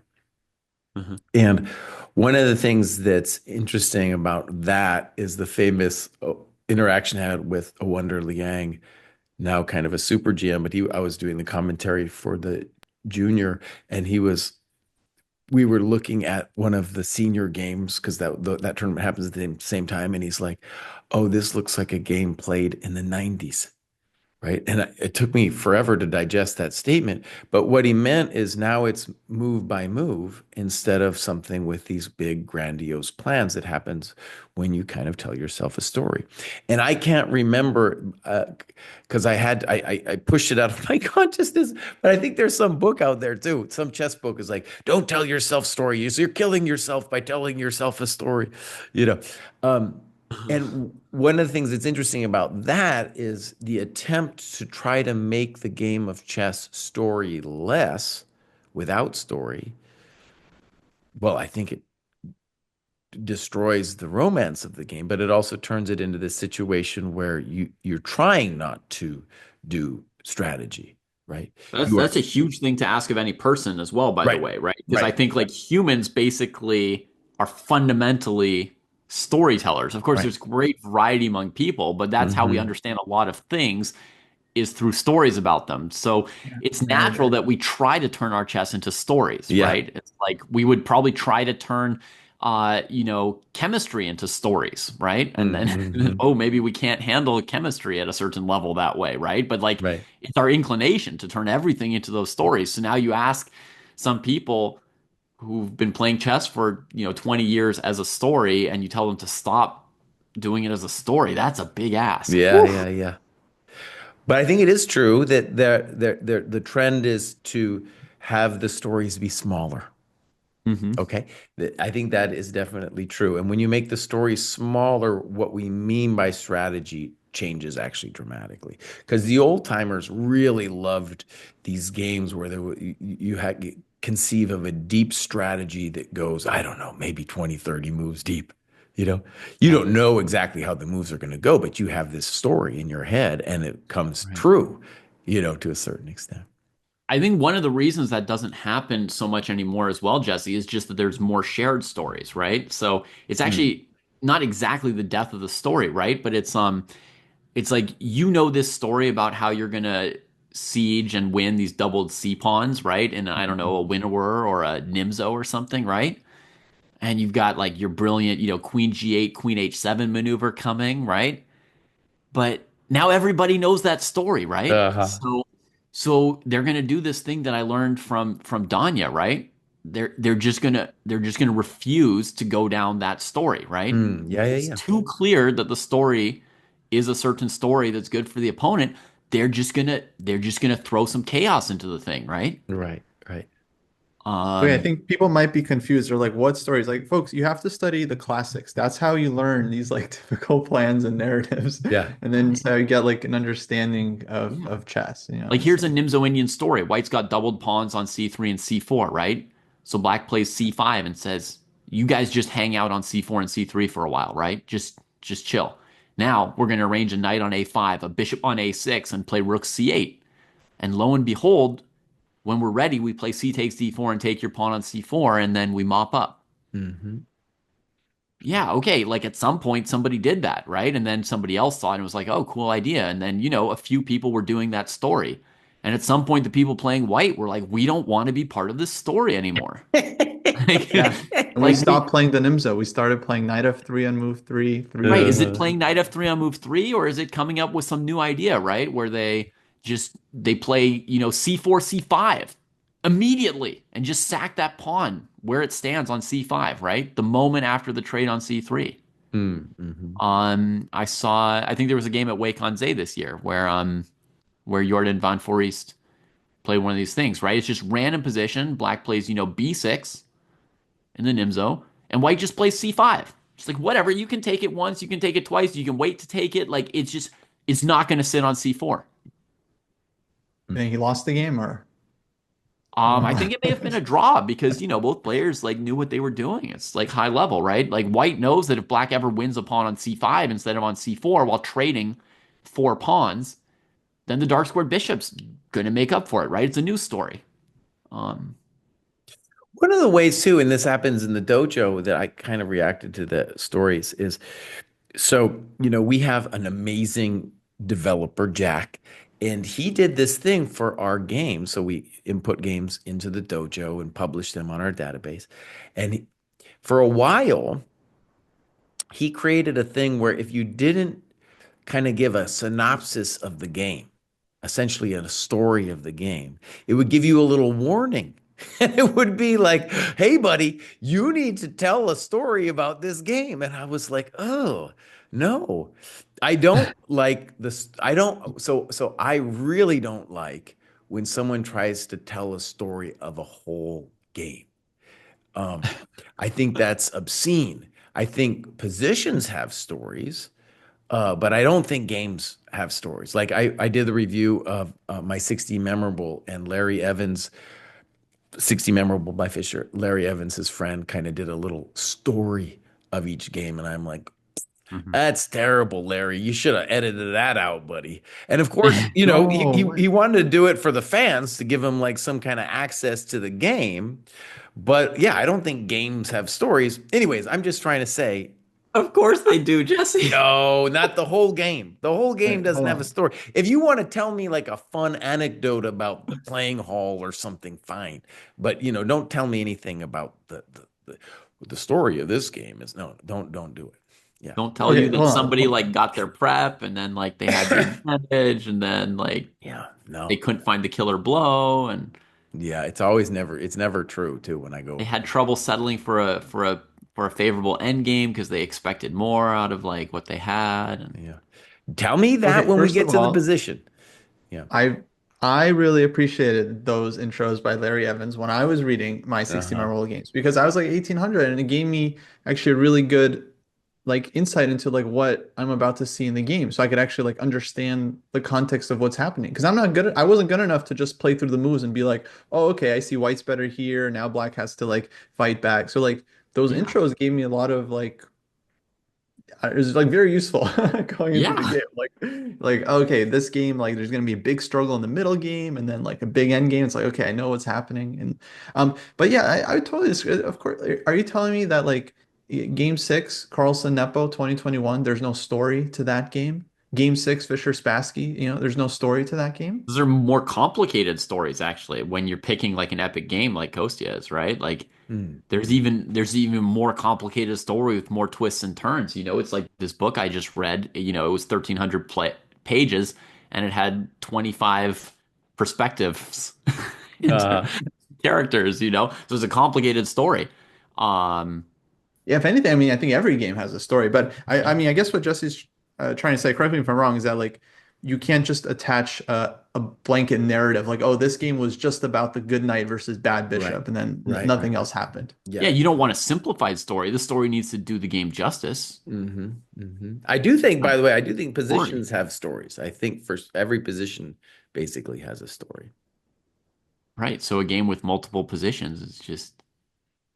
[SPEAKER 2] Hmm.
[SPEAKER 3] And one of the things that's interesting about that is the famous interaction I had with a Wonder Liang, now kind of a super GM, but I was doing the commentary for the junior, and we were looking at one of the senior games because that tournament happens at the same time, and he's like, "Oh, this looks like a game played in the '90s." Right. And it took me forever to digest that statement. But what he meant is now it's move by move instead of something with these big, grandiose plans that happens when you kind of tell yourself a story. And I can't remember because I pushed it out of my consciousness, but I think there's some book out there too. Some chess book is like, don't tell yourself stories. You're killing yourself by telling yourself a story, you know. Um, and one of the things that's interesting about that is the attempt to try to make the game of chess storyless without story. Well, I think it destroys the romance of the game, but it also turns it into this situation where you're trying not to do strategy, right?
[SPEAKER 2] That's
[SPEAKER 3] You are
[SPEAKER 2] that's a huge thing to ask of any person as well, by the
[SPEAKER 3] right,
[SPEAKER 2] way, right? Because I
[SPEAKER 3] right,
[SPEAKER 2] think like humans basically are fundamentally storytellers. Of course,
[SPEAKER 3] right.
[SPEAKER 2] there's great variety among people, but that's how we
[SPEAKER 3] Hmm.
[SPEAKER 2] understand a lot of things is through stories about them. So
[SPEAKER 1] Yeah,
[SPEAKER 2] it's
[SPEAKER 1] I
[SPEAKER 2] natural
[SPEAKER 1] agree.
[SPEAKER 2] that we try to turn our chess into stories,
[SPEAKER 3] Yeah.
[SPEAKER 2] right? It's like we would probably try to turn chemistry into stories, right? And then
[SPEAKER 3] Hmm.
[SPEAKER 2] oh, maybe we can't handle chemistry at a certain level that way, right? But like
[SPEAKER 3] Right.
[SPEAKER 2] it's our inclination to turn everything into those stories. So now you ask some people who've been playing chess for, 20 years as a story and you tell them to stop doing it as a story. That's a big ask.
[SPEAKER 3] Yeah,
[SPEAKER 2] Whew.
[SPEAKER 3] yeah, yeah. But I think it is true that the trend is to have the stories be smaller.
[SPEAKER 2] Hmm.
[SPEAKER 3] Okay. I think that is definitely true. And when you make the story smaller, what we mean by strategy changes actually dramatically. Because the old timers really loved these games where you had conceive of a deep strategy that goes, I don't know, maybe 20, 30 moves deep. You know, you
[SPEAKER 2] Yeah.
[SPEAKER 3] don't know exactly how the moves are going to go, but you have this story in your head and it comes
[SPEAKER 2] Right.
[SPEAKER 3] true, to a certain extent.
[SPEAKER 2] I think one of the reasons that doesn't happen so much anymore as well, Jesse, is just that there's more shared stories, right? So it's
[SPEAKER 3] Mm.
[SPEAKER 2] actually not exactly the death of the story, right? But it's like this story about how you're gonna siege and win these doubled C pawns, right? And I don't know, a Winnower or a Nimzo or something, right? And you've got like your brilliant, Queen G8, Queen H7 maneuver coming, right? But now everybody knows that story, right?
[SPEAKER 3] Uh-huh.
[SPEAKER 2] So they're gonna do this thing that I learned from Danya, right? They're just gonna refuse to go down that story, right?
[SPEAKER 3] Yeah, yeah,
[SPEAKER 2] It's
[SPEAKER 3] yeah.
[SPEAKER 2] too clear that the story is a certain story that's good for the opponent. they're just gonna throw some chaos into the thing, right?
[SPEAKER 3] Right, right.
[SPEAKER 1] Okay, I
[SPEAKER 2] Um,
[SPEAKER 1] think people might be confused. They're like, what stories? Like, folks, you have to study the classics. That's how you learn these like typical plans and narratives.
[SPEAKER 3] Yeah.
[SPEAKER 1] And then so you get like an understanding
[SPEAKER 2] yeah.
[SPEAKER 1] of chess, you know.
[SPEAKER 2] Like here's
[SPEAKER 1] So
[SPEAKER 2] a Nimzo Indian story. White's got doubled pawns on c3 and c4, right? So black plays c5 and says, "You guys just hang out on c4 and c3 for a while, right? Just chill." Now we're going to arrange a knight on a5, a bishop on a6, and play rook c8. And lo and behold, when we're ready, we play c takes d4 and take your pawn on c4, and then we mop up.
[SPEAKER 3] Hmm.
[SPEAKER 2] Yeah, okay. Like at some point, somebody did that, right? And then somebody else saw it and was like, oh, cool idea. And then, a few people were doing that story. And at some point, the people playing white were like, we don't want to be part of this story anymore. Like,
[SPEAKER 1] yeah. And we
[SPEAKER 2] like
[SPEAKER 1] stopped playing the Nimzo. We started playing knight f3 on move three,
[SPEAKER 2] right. Is
[SPEAKER 1] 3
[SPEAKER 2] it
[SPEAKER 3] Uh,
[SPEAKER 2] playing knight f3 on move three, or is it coming up with some new idea, right? Where they play, c4, c5 immediately and just sack that pawn where it stands on c5, right? The moment after the trade on c3.
[SPEAKER 3] mm-hmm.
[SPEAKER 2] I think there was a game at Wake-on-Zay this year where Jordan van Foreest played one of these things, right? It's just random position. Black plays, b6 in the Nimzo, and white just plays c5. Just like whatever, you can take it once, you can take it twice, you can wait to take it. Like it's not going to sit on c4.
[SPEAKER 1] and he lost the game or
[SPEAKER 2] I think it may have been a draw because both players like knew what they were doing. It's like high level, right? Like white knows that if black ever wins a pawn on c5 instead of on c4 while trading four pawns, then the dark squared bishop's going to make up for it, right? It's a news story. Um,
[SPEAKER 3] One of the ways too, and this happens in the dojo that I kind of reacted to the stories is so, we have an amazing developer, Jack, and he did this thing for our game. So we input games into the dojo and publish them on our database. And for a while, he created a thing where if you didn't kind of give a synopsis of the game, essentially a story of the game, it would give you a little warning. And it would be like, hey, buddy, you need to tell a story about this game. And I was like, oh, no, I don't like this. I don't. So I really don't like when someone tries to tell a story of a whole game. Um, I think that's obscene. I think positions have stories. But I don't think games have stories. Like I did the review of my 60 Memorable and Larry Evans, 60 Memorable by Fisher. Larry Evans, his friend, kind of did a little story of each game. And I'm like,
[SPEAKER 2] mhm.
[SPEAKER 3] that's terrible, Larry. You should have edited that out, buddy. And of course,
[SPEAKER 1] no.
[SPEAKER 3] he wanted to do it for the fans to give them like some kind of access to the game. But yeah, I don't think games have stories. Anyways, I'm just trying to say
[SPEAKER 2] Of course they do, Jesse.
[SPEAKER 3] no, not the whole game. The whole game
[SPEAKER 1] Wait,
[SPEAKER 3] doesn't
[SPEAKER 1] hold
[SPEAKER 3] have a
[SPEAKER 1] on.
[SPEAKER 3] story. If you want to tell me like a fun anecdote about the playing hall or something, fine. But don't tell me anything about the story of this game. Is no, don't do it. Yeah.
[SPEAKER 2] Don't tell you
[SPEAKER 1] Okay,
[SPEAKER 2] that
[SPEAKER 1] hold on.
[SPEAKER 2] somebody like got their prep and then like they had the advantage and then like
[SPEAKER 3] Yeah.
[SPEAKER 2] they
[SPEAKER 3] No.
[SPEAKER 2] couldn't find the killer blow and
[SPEAKER 3] Yeah. It's never true too when I
[SPEAKER 2] they
[SPEAKER 3] go.
[SPEAKER 2] had trouble settling for a favorable end game because they expected more out of like what they had. And
[SPEAKER 3] Yeah. Tell me that
[SPEAKER 1] Okay,
[SPEAKER 3] when we
[SPEAKER 1] first
[SPEAKER 3] get
[SPEAKER 1] of
[SPEAKER 3] to the
[SPEAKER 1] all,
[SPEAKER 3] position. Yeah.
[SPEAKER 1] I I really appreciated those intros by Larry Evans when I was reading my 60
[SPEAKER 3] Uh-huh.
[SPEAKER 1] Memorable Games because I was like 1800 and it gave me actually a really good like insight into like what I'm about to see in the game so I could actually like understand the context of what's happening because I wasn't good enough to just play through the moves and be like, "Oh, okay, I see white's better here. Now black has to like fight back." So like those
[SPEAKER 2] yeah,
[SPEAKER 1] intros gave me a lot of like it was like very useful going into the
[SPEAKER 2] yeah.
[SPEAKER 1] game. Like okay, this game like there's gonna be a big struggle in the middle game and then like a big end game. It's like okay, I know what's happening. And but yeah, I would totally disagree. Of course, are you telling me that like game six, Carlson Nepo 2021, there's no story to that game? Game six, Fischer Spassky, there's no story to that game?
[SPEAKER 2] Those are more complicated stories actually when you're picking like an epic game like Kostya is, right? Like
[SPEAKER 3] Hmm.
[SPEAKER 2] there's even more complicated story with more twists and turns. It's like this book I just read, it was 1,300 pages and it had 25 perspectives into
[SPEAKER 3] Uh,
[SPEAKER 2] characters, So it's a complicated story. Um,
[SPEAKER 1] Yeah, if anything, I mean, I think every game has a story. But I mean, I guess what Jesse's trying to say, correct me if I'm wrong, is that like you can't just attach a blanket narrative like, oh, this game was just about the good knight versus bad
[SPEAKER 3] Right.
[SPEAKER 1] bishop, and then
[SPEAKER 3] Right.
[SPEAKER 1] nothing else happened.
[SPEAKER 3] Yeah.
[SPEAKER 2] Yeah, you don't want a simplified story. The story needs to do the game justice.
[SPEAKER 3] I do think, by
[SPEAKER 2] Um,
[SPEAKER 3] the way, I do think
[SPEAKER 2] Story.
[SPEAKER 3] positions have stories. I think for every position basically has a story.
[SPEAKER 2] Right. So a game with multiple positions is just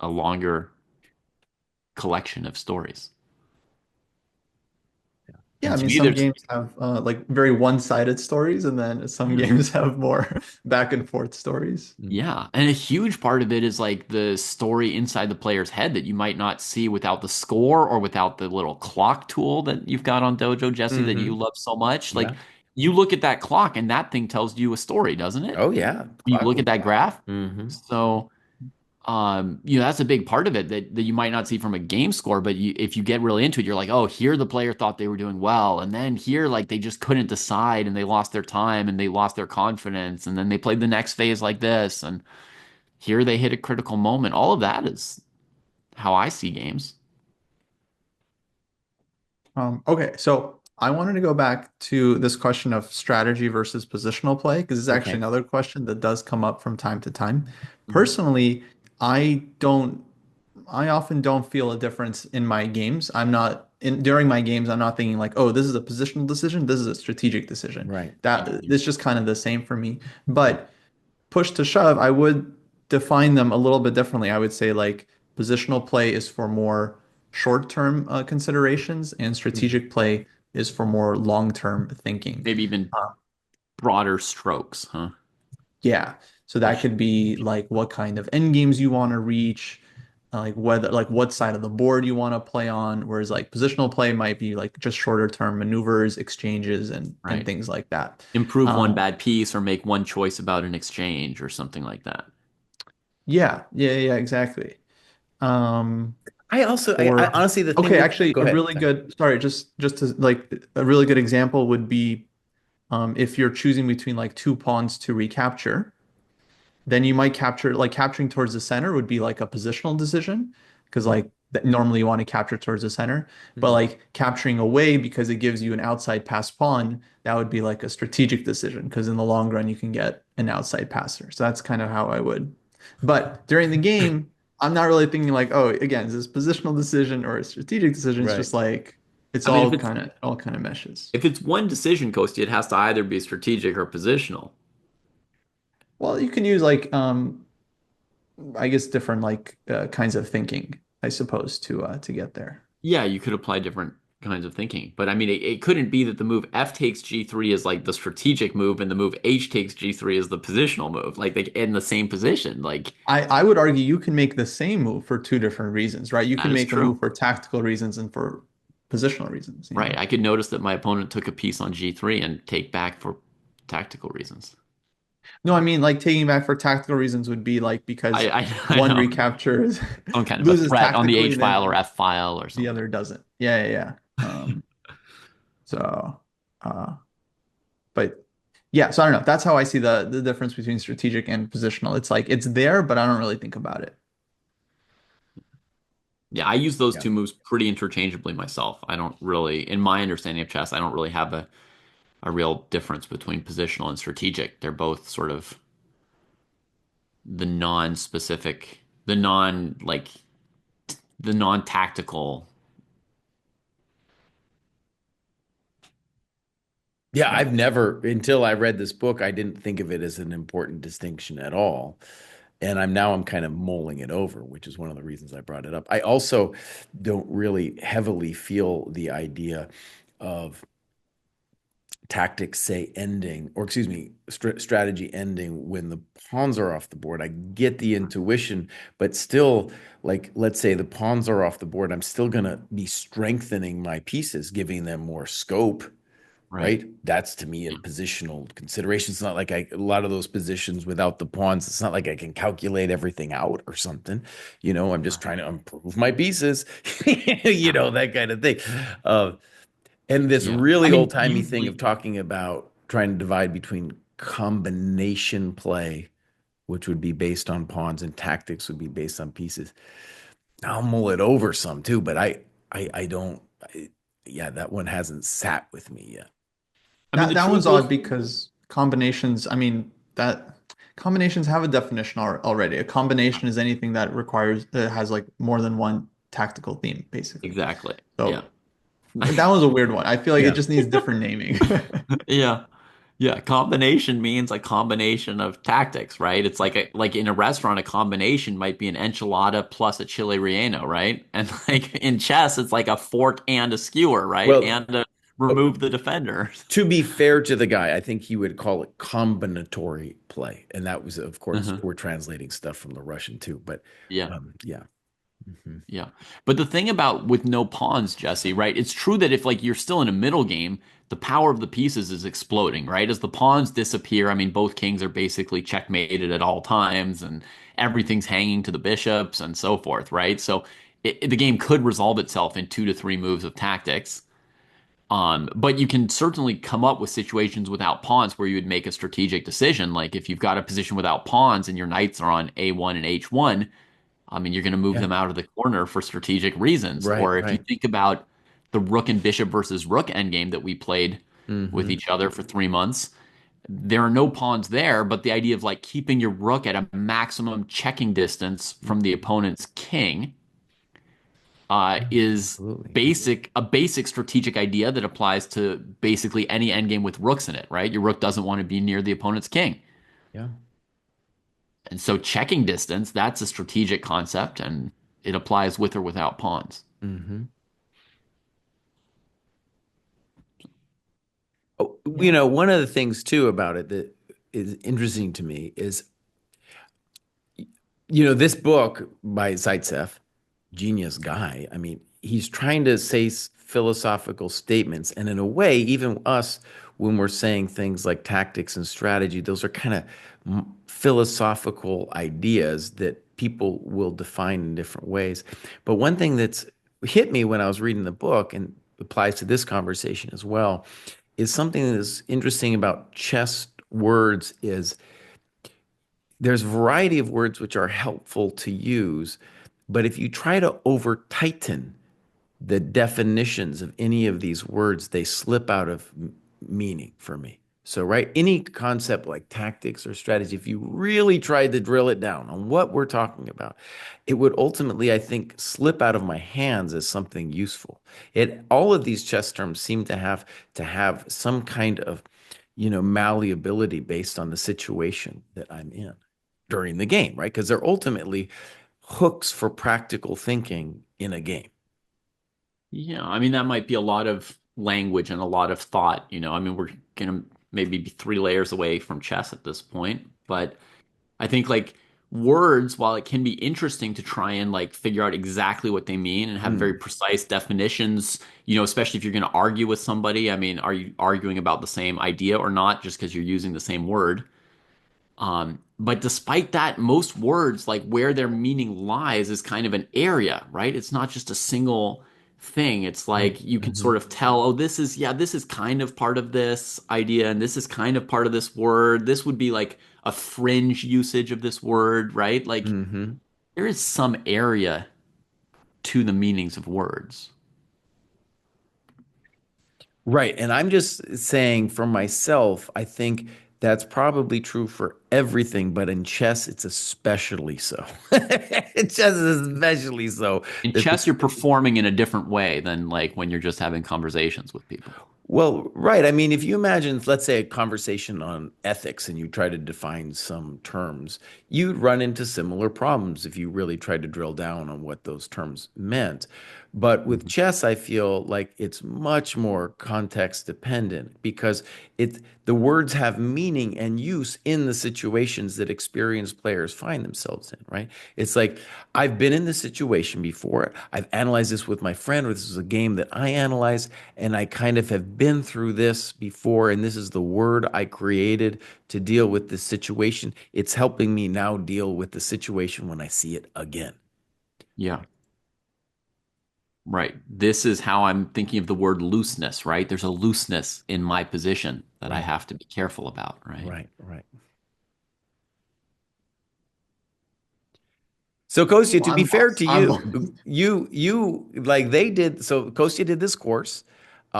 [SPEAKER 2] a longer collection of stories.
[SPEAKER 1] Yeah, I
[SPEAKER 2] And to
[SPEAKER 1] mean,
[SPEAKER 2] me,
[SPEAKER 1] some
[SPEAKER 2] there's,
[SPEAKER 1] games have like very one-sided stories, and then some
[SPEAKER 2] yeah.
[SPEAKER 1] games have more back and forth stories.
[SPEAKER 2] Yeah. And a huge part of it is like the story inside the player's head that you might not see without the score or without the little clock tool that you've got on Dojo, Jesse, that you
[SPEAKER 3] Mm-hmm.
[SPEAKER 2] love so much. Like
[SPEAKER 3] Yeah.
[SPEAKER 2] you look at that clock and that thing tells you a story, doesn't it?
[SPEAKER 3] Oh yeah.
[SPEAKER 2] You
[SPEAKER 3] Clock
[SPEAKER 2] look
[SPEAKER 3] will
[SPEAKER 2] at that
[SPEAKER 3] talk.
[SPEAKER 2] graph.
[SPEAKER 3] Mm-hmm.
[SPEAKER 2] So, that's a big part of it that you might not see from a game score, but if you get really into it, you're like, oh, here the player thought they were doing well, and then here like they just couldn't decide and they lost their time and they lost their confidence, and then they played the next phase like this, and here they hit a critical moment. All of that is how I see games.
[SPEAKER 1] Okay, so I wanted to go back to this question of strategy versus positional play because it's actually
[SPEAKER 3] Okay.
[SPEAKER 1] another question that does come up from time to time.
[SPEAKER 2] Mhm.
[SPEAKER 1] Personally, I often don't feel a difference in my games. I'm not in during my games, I'm not thinking like, oh, this is a positional decision, this is a strategic decision.
[SPEAKER 3] Right.
[SPEAKER 1] That it's just kind of the same for me. But push to shove, I would define them a little bit differently. I would say like positional play is for more short-term considerations, and
[SPEAKER 3] Mhm.
[SPEAKER 1] strategic play is for more long-term thinking.
[SPEAKER 2] Maybe even
[SPEAKER 1] Uh,
[SPEAKER 2] broader strokes, huh?
[SPEAKER 1] yeah, so that
[SPEAKER 2] Ish.
[SPEAKER 1] could be like what kind of end games you want to reach, like whether like what side of the board you want to play on. Whereas like positional play might be like just shorter term maneuvers, exchanges, and
[SPEAKER 2] Right.
[SPEAKER 1] things like that.
[SPEAKER 2] Improve one
[SPEAKER 1] Um,
[SPEAKER 2] bad piece or make one choice about an exchange or something like that.
[SPEAKER 1] yeah, exactly. Um,
[SPEAKER 3] I
[SPEAKER 1] Or
[SPEAKER 3] honestly, the thing
[SPEAKER 1] okay,
[SPEAKER 3] with,
[SPEAKER 1] actually
[SPEAKER 3] go
[SPEAKER 1] a
[SPEAKER 3] ahead.
[SPEAKER 1] really
[SPEAKER 3] Sorry.
[SPEAKER 1] good, sorry, just to like a really good example would be if you're choosing between like two pawns to recapture, then you might capture like capturing towards the center would be like a positional decision because like normally you want to capture towards the center, but
[SPEAKER 3] Mhm.
[SPEAKER 1] like capturing away because it gives you an outside pass pawn, that would be like a strategic decision because in the long run you can get an outside passer. So that's kind of how I would. But during the game, I'm not really thinking like, oh, again, is this positional decision or a strategic decision? It's
[SPEAKER 3] Right.
[SPEAKER 1] just like it's
[SPEAKER 2] I mean,
[SPEAKER 1] all kind of meshes.
[SPEAKER 2] if it's one decision, Coasty, it has to either be strategic or positional.
[SPEAKER 1] Well, you can use like I guess different like kinds of thinking, I suppose, to get there.
[SPEAKER 2] Yeah, you could apply different kinds of thinking. But I mean, it couldn't be that the move F takes G3 is like the strategic move and the move H takes G3 is the positional move. Like they in the same position. Like
[SPEAKER 1] I would argue you can make the same move for two different reasons, right? You
[SPEAKER 2] that
[SPEAKER 1] can
[SPEAKER 2] is
[SPEAKER 1] make a move
[SPEAKER 2] true.
[SPEAKER 1] for tactical reasons and for positional reasons, you
[SPEAKER 2] Right.
[SPEAKER 1] know?
[SPEAKER 2] I could notice that my opponent took a piece on G3 and take back for tactical reasons.
[SPEAKER 1] No, I mean like taking back for tactical reasons would be like because
[SPEAKER 2] I
[SPEAKER 1] one
[SPEAKER 2] know.
[SPEAKER 1] recaptures
[SPEAKER 2] Some kind of a
[SPEAKER 1] loses
[SPEAKER 2] threat on the
[SPEAKER 1] tactically,
[SPEAKER 2] H file or
[SPEAKER 1] then
[SPEAKER 2] F file or
[SPEAKER 1] the
[SPEAKER 2] something.
[SPEAKER 1] other doesn't. Yeah. So uh but yeah, so I don't know. That's how I see the difference between strategic and positional. It's like it's there, but I don't really think about it.
[SPEAKER 2] Yeah, I use those
[SPEAKER 3] Yeah.
[SPEAKER 2] two moves pretty interchangeably myself. I don't really, in my understanding of chess, I don't really have a real difference between positional and strategic. They're both sort of the non-specific, the non like the non-tactical.
[SPEAKER 3] Yeah,
[SPEAKER 1] Yeah.
[SPEAKER 3] I've never, until I read this book, I didn't think of it as an important distinction at all. And I'm kind of mulling it over, which is one of the reasons I brought it up. I also don't really heavily feel the idea of tactics say ending, or excuse me, strategy ending when the pawns are off the board. I get the intuition, but still, like, let's say the pawns are off the board, I'm still going to be strengthening my pieces, giving them more scope,
[SPEAKER 2] Right.
[SPEAKER 3] right? That's to me a
[SPEAKER 2] Yeah.
[SPEAKER 3] positional consideration. It's not like a lot of those positions without the pawns, it's not like I can calculate everything out or something. I'm just
[SPEAKER 2] Right.
[SPEAKER 3] trying to improve my pieces,
[SPEAKER 2] Yeah.
[SPEAKER 3] that kind of thing. Uh, and this
[SPEAKER 2] Yeah. I
[SPEAKER 3] really
[SPEAKER 2] mean,
[SPEAKER 3] old-timey thing of
[SPEAKER 2] usually,
[SPEAKER 3] talking about trying to divide between combination play, which would be based on pawns, and tactics would be based on pieces. I'll mull it over some too, but I don't. Yeah, that one hasn't sat with me yet.
[SPEAKER 2] I mean, the
[SPEAKER 1] That one's
[SPEAKER 2] truth
[SPEAKER 1] odd
[SPEAKER 2] is,
[SPEAKER 1] because combinations, I mean, that combinations have a definition already. A combination is anything that requires that has like more than one tactical theme, basically.
[SPEAKER 2] exactly. Yeah.
[SPEAKER 1] So that was a weird one. I feel like it
[SPEAKER 3] Yeah.
[SPEAKER 1] just needs different naming.
[SPEAKER 2] Yeah. Yeah, combination means a combination of tactics, right? It's like in a restaurant, a combination might be an enchilada plus a chile relleno, right? And like in chess, it's like a fork and a skewer, right?
[SPEAKER 3] Well,
[SPEAKER 2] And a
[SPEAKER 3] oh,
[SPEAKER 2] remove the defender.
[SPEAKER 3] to be fair to the guy, I think he would call it combinatory play. And that was, of course,
[SPEAKER 2] Uh-huh.
[SPEAKER 3] we're translating stuff from the Russian too. But
[SPEAKER 2] Yeah.
[SPEAKER 3] yeah. Mhm.
[SPEAKER 2] Yeah. But the thing about with no pawns, Jesse, right? It's true that if like you're still in a middle game, the power of the pieces is exploding, right? As the pawns disappear, I mean, both kings are basically checkmated at all times and everything's hanging to the bishops and so forth, right? So the game could resolve itself in 2 to 3 moves of tactics. But you can certainly come up with situations without pawns where you would make a strategic decision. Like if you've got a position without pawns and your knights are on A1 and H1, I mean, you're going to move
[SPEAKER 3] Yeah.
[SPEAKER 2] them out of the corner for strategic reasons.
[SPEAKER 3] Right,
[SPEAKER 2] Or if you
[SPEAKER 3] right.
[SPEAKER 2] think about the rook and bishop versus rook endgame that we played with
[SPEAKER 3] Hmm.
[SPEAKER 2] each other for 3 months, there are no pawns there, but the idea of like keeping your rook at a maximum checking distance from the opponent's king is
[SPEAKER 3] Absolutely.
[SPEAKER 2] a basic strategic idea that applies to basically any endgame with rooks in it, right? Your rook doesn't want to be near the opponent's king.
[SPEAKER 3] Yeah.
[SPEAKER 2] And so checking distance, that's a strategic concept and it applies with or without pawns.
[SPEAKER 3] Hmm. Oh,
[SPEAKER 1] Yeah.
[SPEAKER 3] one of the things too about it that is interesting to me is, this book by Zaitsev, genius guy. I mean, he's trying to say philosophical statements, and in a way, even us, when we're saying things like tactics and strategy, those are kind of philosophical ideas that people will define in different ways. But one thing that's hit me when I was reading the book and applies to this conversation as well is something that is interesting about chess words is there's a variety of words which are helpful to use, but if you try to over tighten the definitions of any of these words, they slip out of meaning for me. So, right, any concept like tactics or strategy, if you really tried to drill it down on what we're talking about, it would ultimately, I think, slip out of my hands as something useful. All of these chess terms seem to have some kind of, malleability based on the situation that I'm in during the game, right? Because they're ultimately hooks for practical thinking in a game.
[SPEAKER 2] Yeah, I mean, that might be a lot of language and a lot of thought, you know. I mean, we're gonna maybe be 3 layers away from chess at this point, but I think like words, while it can be interesting to try and like figure out exactly what they mean and have very
[SPEAKER 3] Mm.
[SPEAKER 2] precise definitions, you know, especially if you're going to argue with somebody. I mean, are you arguing about the same idea or not just because you're using the same word? But despite that, most words, like where their meaning lies, is kind of an area, right? It's not just a single thing. It's like you can
[SPEAKER 3] Mm-hmm.
[SPEAKER 2] sort of tell, oh, this is kind of part of this idea, and this is kind of part of this word. This would be like a fringe usage of this word, right? Like
[SPEAKER 3] Mm-hmm.
[SPEAKER 2] there is some area to the meanings of words.
[SPEAKER 3] Right. And I'm just saying for myself, I think that's probably true for everything, but in chess, it's especially so. Chess is especially so.
[SPEAKER 2] In
[SPEAKER 3] That
[SPEAKER 2] chess, you're performing in a different way than like when you're just having conversations with people.
[SPEAKER 3] Well, right. I mean, if you imagine, let's say, a conversation on ethics and you try to define some terms, you'd run into similar problems if you really tried to drill down on what those terms meant. But with
[SPEAKER 2] Mhm.
[SPEAKER 3] chess, I feel like it's much more context dependent because the words have meaning and use in the situations that experienced players find themselves in, right? It's like I've been in this situation before. I've analyzed this with my friend, or this is a game that I analyze, and I kind of have been through this before, and this is the word I created to deal with this situation. It's helping me now deal with the situation when I see it again.
[SPEAKER 2] Yeah. Right. This is how I'm thinking of the word looseness, right? There's a looseness in my position that I
[SPEAKER 3] Right,
[SPEAKER 2] have to be careful about, right?
[SPEAKER 3] right, right. So Kostya,
[SPEAKER 1] Well,
[SPEAKER 3] to be
[SPEAKER 1] I'm
[SPEAKER 3] fair
[SPEAKER 1] lost.
[SPEAKER 3] to
[SPEAKER 1] I'm
[SPEAKER 3] you,
[SPEAKER 1] lost.
[SPEAKER 3] you like they did. So Kostya did this course.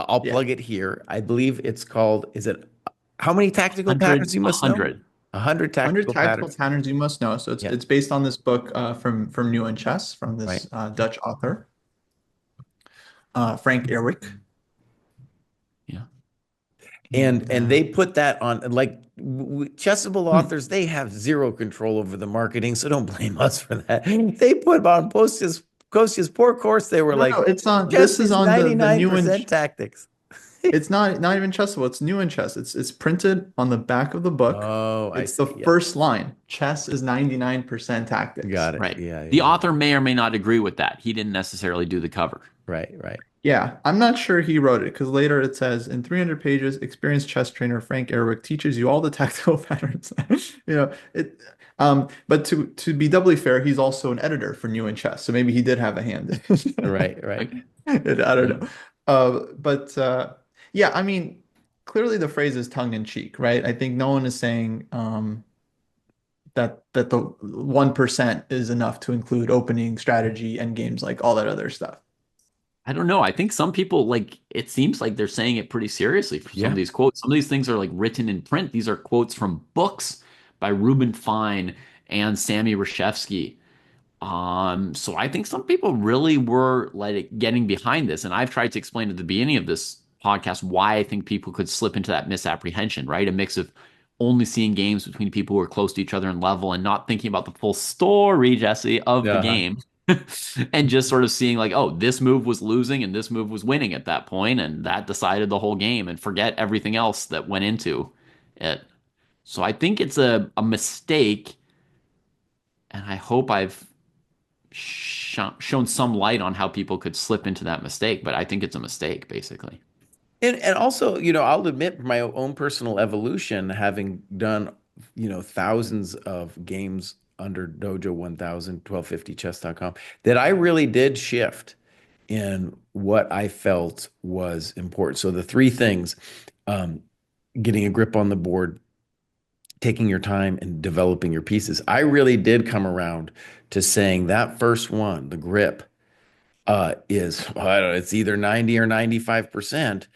[SPEAKER 3] I'll
[SPEAKER 1] Yeah.
[SPEAKER 3] plug it here. I believe it's called, is it, how many tactical
[SPEAKER 2] 100,
[SPEAKER 3] patterns you must know?
[SPEAKER 2] 100.
[SPEAKER 3] 100
[SPEAKER 1] 100
[SPEAKER 3] tactical
[SPEAKER 1] tactical
[SPEAKER 3] patterns.
[SPEAKER 1] patterns you must know. So
[SPEAKER 3] Yeah,
[SPEAKER 1] it's based on this book from New in Chess from
[SPEAKER 3] right.
[SPEAKER 1] this Dutch author, Frank Erwick.
[SPEAKER 2] Yeah.
[SPEAKER 3] And they put that on, like, Chessable
[SPEAKER 1] Hmm.
[SPEAKER 3] authors, they have zero control over the marketing, so don't blame us for that. They put on Kostya's poor course. They were
[SPEAKER 1] No,
[SPEAKER 3] like,
[SPEAKER 1] no, it's on.
[SPEAKER 3] chess
[SPEAKER 1] This is
[SPEAKER 3] is
[SPEAKER 1] on the new in.
[SPEAKER 3] 99% tactics.
[SPEAKER 1] It's not even chessable. It's new in chess. It's printed on the back of the book.
[SPEAKER 3] Oh, I
[SPEAKER 1] It's the
[SPEAKER 3] see. Yeah,
[SPEAKER 1] first line. Chess is 99% tactics.
[SPEAKER 3] got it.
[SPEAKER 2] Right.
[SPEAKER 3] Yeah,
[SPEAKER 2] The
[SPEAKER 3] yeah,
[SPEAKER 2] author may or may not agree with that. He didn't necessarily do the cover.
[SPEAKER 3] right, right.
[SPEAKER 1] Yeah, I'm not sure he wrote it because later it says in 300 pages, experienced chess trainer Frank Erwick teaches you all the tactical patterns. You know, it but to be doubly fair, he's also an editor for New in Chess. So maybe he did have a hand.
[SPEAKER 3] Right, right.
[SPEAKER 2] Like,
[SPEAKER 1] I don't
[SPEAKER 2] yeah.
[SPEAKER 1] know. But yeah, I mean, clearly the phrase is tongue in cheek, right? I think no one is saying that the 1% is enough to include opening strategy and games like all that other stuff.
[SPEAKER 2] I don't know. I think some people like it seems like they're saying it pretty seriously for some of
[SPEAKER 3] Yeah.
[SPEAKER 2] these quotes. Some of these things are like written in print. These are quotes from books by Ruben Fine and Sammy Reshevsky. So I think some people really were like getting behind this. And I've tried to explain at the beginning of this podcast why I think people could slip into that misapprehension, right? A mix of only seeing games between people who are close to each other in level and not thinking about the full story, Jesse, of the
[SPEAKER 3] Uh-huh.
[SPEAKER 2] game. And just sort of seeing like, oh, this move was losing and this move was winning at that point, and that decided the whole game, and forget everything else that went into it. So I think it's a mistake, and I hope I've shown some light on how people could slip into that mistake, but I think it's a mistake, basically.
[SPEAKER 3] And also, I'll admit my own personal evolution, having done, thousands of games under Dojo 1000, 1250chess.com, that I really did shift in what I felt was important. So the three things, um, getting a grip on the board, taking your time and developing your pieces. I really did come around to saying that first one, the grip, is, well, I don't know, it's either 90 or 95%.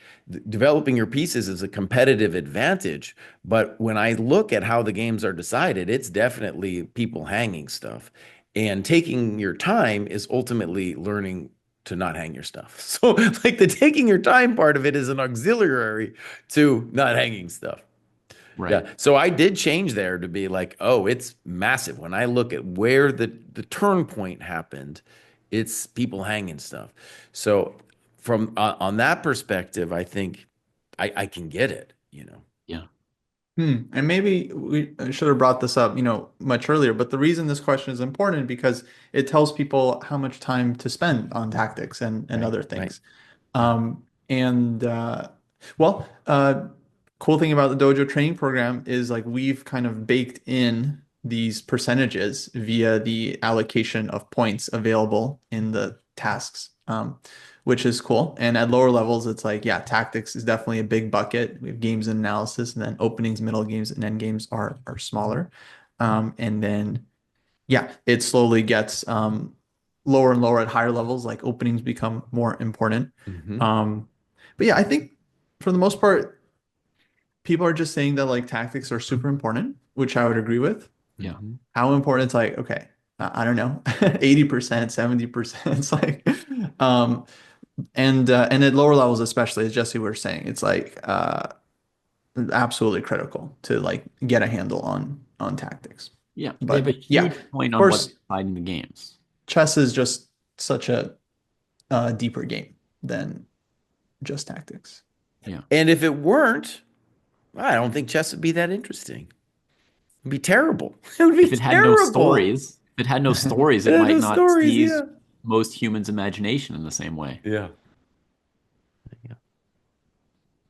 [SPEAKER 3] Developing your pieces is a competitive advantage, but when I look at how the games are decided, it's definitely people hanging stuff. And taking your time is ultimately learning to not hang your stuff. So, like, the taking your time part of it is an auxiliary to not hanging stuff.
[SPEAKER 2] Right.
[SPEAKER 3] Yeah. So I did change there to be like, oh, it's massive. When I look at where the turn point happened, it's people hanging stuff. So from on that perspective, I think I can get it.
[SPEAKER 2] Yeah.
[SPEAKER 1] And maybe we should have brought this up, much earlier, but the reason this question is important because it tells people how much time to spend on tactics and
[SPEAKER 3] Right.
[SPEAKER 1] other
[SPEAKER 3] Right.
[SPEAKER 1] things. And well, cool thing about the Dojo training program is like we've kind of baked in these percentages via the allocation of points available in the tasks, which is cool. And at lower levels, it's like, yeah, tactics is definitely a big bucket. We have games and analysis, and then openings, middle games, and end games are smaller. And then yeah, it slowly gets lower and lower at higher levels, like openings become more important.
[SPEAKER 3] Hmm.
[SPEAKER 1] Um, but yeah, I think for the most part, people are just saying that like tactics are super important, which I would agree with.
[SPEAKER 2] Yeah.
[SPEAKER 3] Hmm.
[SPEAKER 1] How important? It's like, okay, I don't know, 80%, 70%. It's like, um, and at lower levels, especially as Jesse was saying, it's like absolutely critical to like get a handle on tactics.
[SPEAKER 2] Yeah. They have a
[SPEAKER 1] But yeah,
[SPEAKER 2] huge point
[SPEAKER 1] of
[SPEAKER 2] on what's
[SPEAKER 1] course,
[SPEAKER 2] deciding the games.
[SPEAKER 1] chess is just such a deeper game than just tactics.
[SPEAKER 2] Yeah.
[SPEAKER 3] And if it weren't, I don't think chess would be that interesting. It'd be terrible. It would
[SPEAKER 2] If
[SPEAKER 3] be
[SPEAKER 2] it had no
[SPEAKER 3] terrible.
[SPEAKER 2] stories, if it had no stories,
[SPEAKER 3] It
[SPEAKER 2] it
[SPEAKER 3] had
[SPEAKER 2] might
[SPEAKER 3] no
[SPEAKER 2] not
[SPEAKER 3] stories. Yeah.
[SPEAKER 2] seize most humans' imagination in the same way.
[SPEAKER 3] Yeah.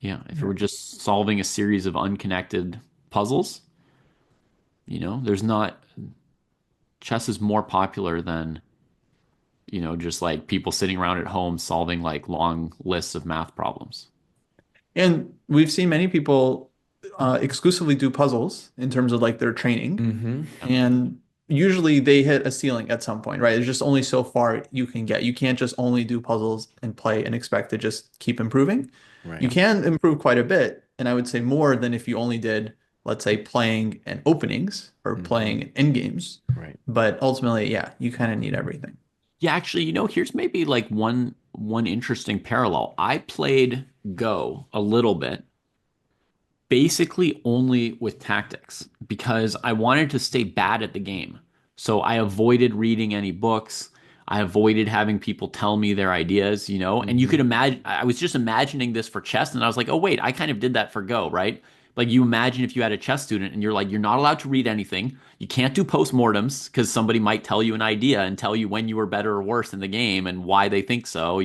[SPEAKER 2] Yeah. If it were just solving a series of unconnected puzzles, there's not, chess is more popular than, just like people sitting around at home solving like long lists of math problems.
[SPEAKER 1] And we've seen many people exclusively do puzzles in terms of like their training.
[SPEAKER 3] Hmm.
[SPEAKER 2] Yeah.
[SPEAKER 1] And usually they hit a ceiling at some point, right? There's just only so far you can get. You can't just only do puzzles and play and expect to just keep improving. You
[SPEAKER 3] Right.
[SPEAKER 1] can improve quite a bit, and I would say more than if you only did, let's say, playing and openings or
[SPEAKER 3] Hmm.
[SPEAKER 1] playing end games.
[SPEAKER 3] Right.
[SPEAKER 1] But ultimately, yeah, you kind of need everything.
[SPEAKER 2] Yeah, actually, here's maybe like one interesting parallel. I played Go a little bit, basically only with tactics because I wanted to stay bad at the game. So I avoided reading any books. I avoided having people tell me their ideas. And you
[SPEAKER 3] Hmm.
[SPEAKER 2] could imagine, I was just imagining this for chess, and I was like, oh, wait, I kind of did that for Go, right? Like, you imagine if you had a chess student and you're like, you're not allowed to read anything. You can't do postmortems because somebody might tell you an idea and tell you when you were better or worse in the game and why they think so.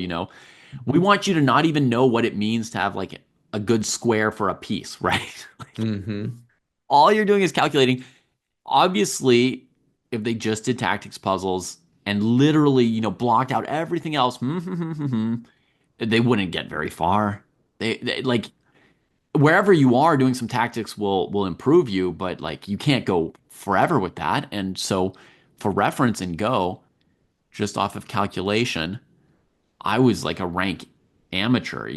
[SPEAKER 2] We want you to not even know what it means to have like a good square for a piece, right?
[SPEAKER 3] Hmm.
[SPEAKER 2] All you're doing is calculating. Obviously, if they just did tactics puzzles and literally, blocked out everything else, they wouldn't get very far. They like wherever you are doing some tactics will improve you, but like you can't go forever with that. And so for reference in Go, just off of calculation, I was like a rank amateur,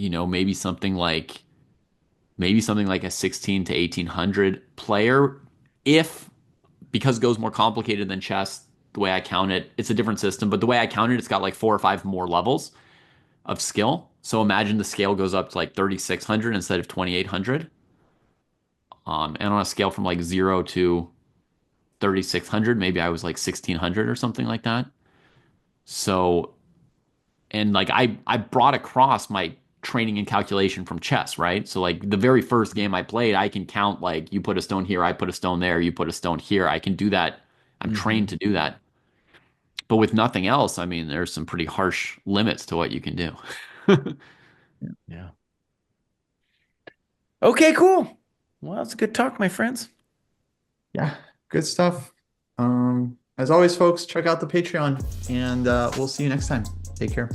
[SPEAKER 2] maybe something like a 16 to 1800 player. If because Go's more complicated than chess, the way I count it, it's a different system, but the way I count it, it's got like 4 or 5 more levels of skill. So imagine the scale goes up to like 3600 instead of 2800. And on a scale from like 0 to 3600, maybe I was like 1600 or something like that. So and like I brought across my training and calculation from chess, right? So like the very first game I played, I can count like you put a stone here, I put a stone there, you put a stone here. I can do that. I'm trained
[SPEAKER 3] Hmm.
[SPEAKER 2] to do that. But with nothing else, I mean, there's some pretty harsh limits to what you can do.
[SPEAKER 3] Yeah. Okay, cool. Well, that's a good talk, my friends.
[SPEAKER 1] Yeah, good stuff. As always, folks, check out the Patreon, and we'll see you next time. Take care.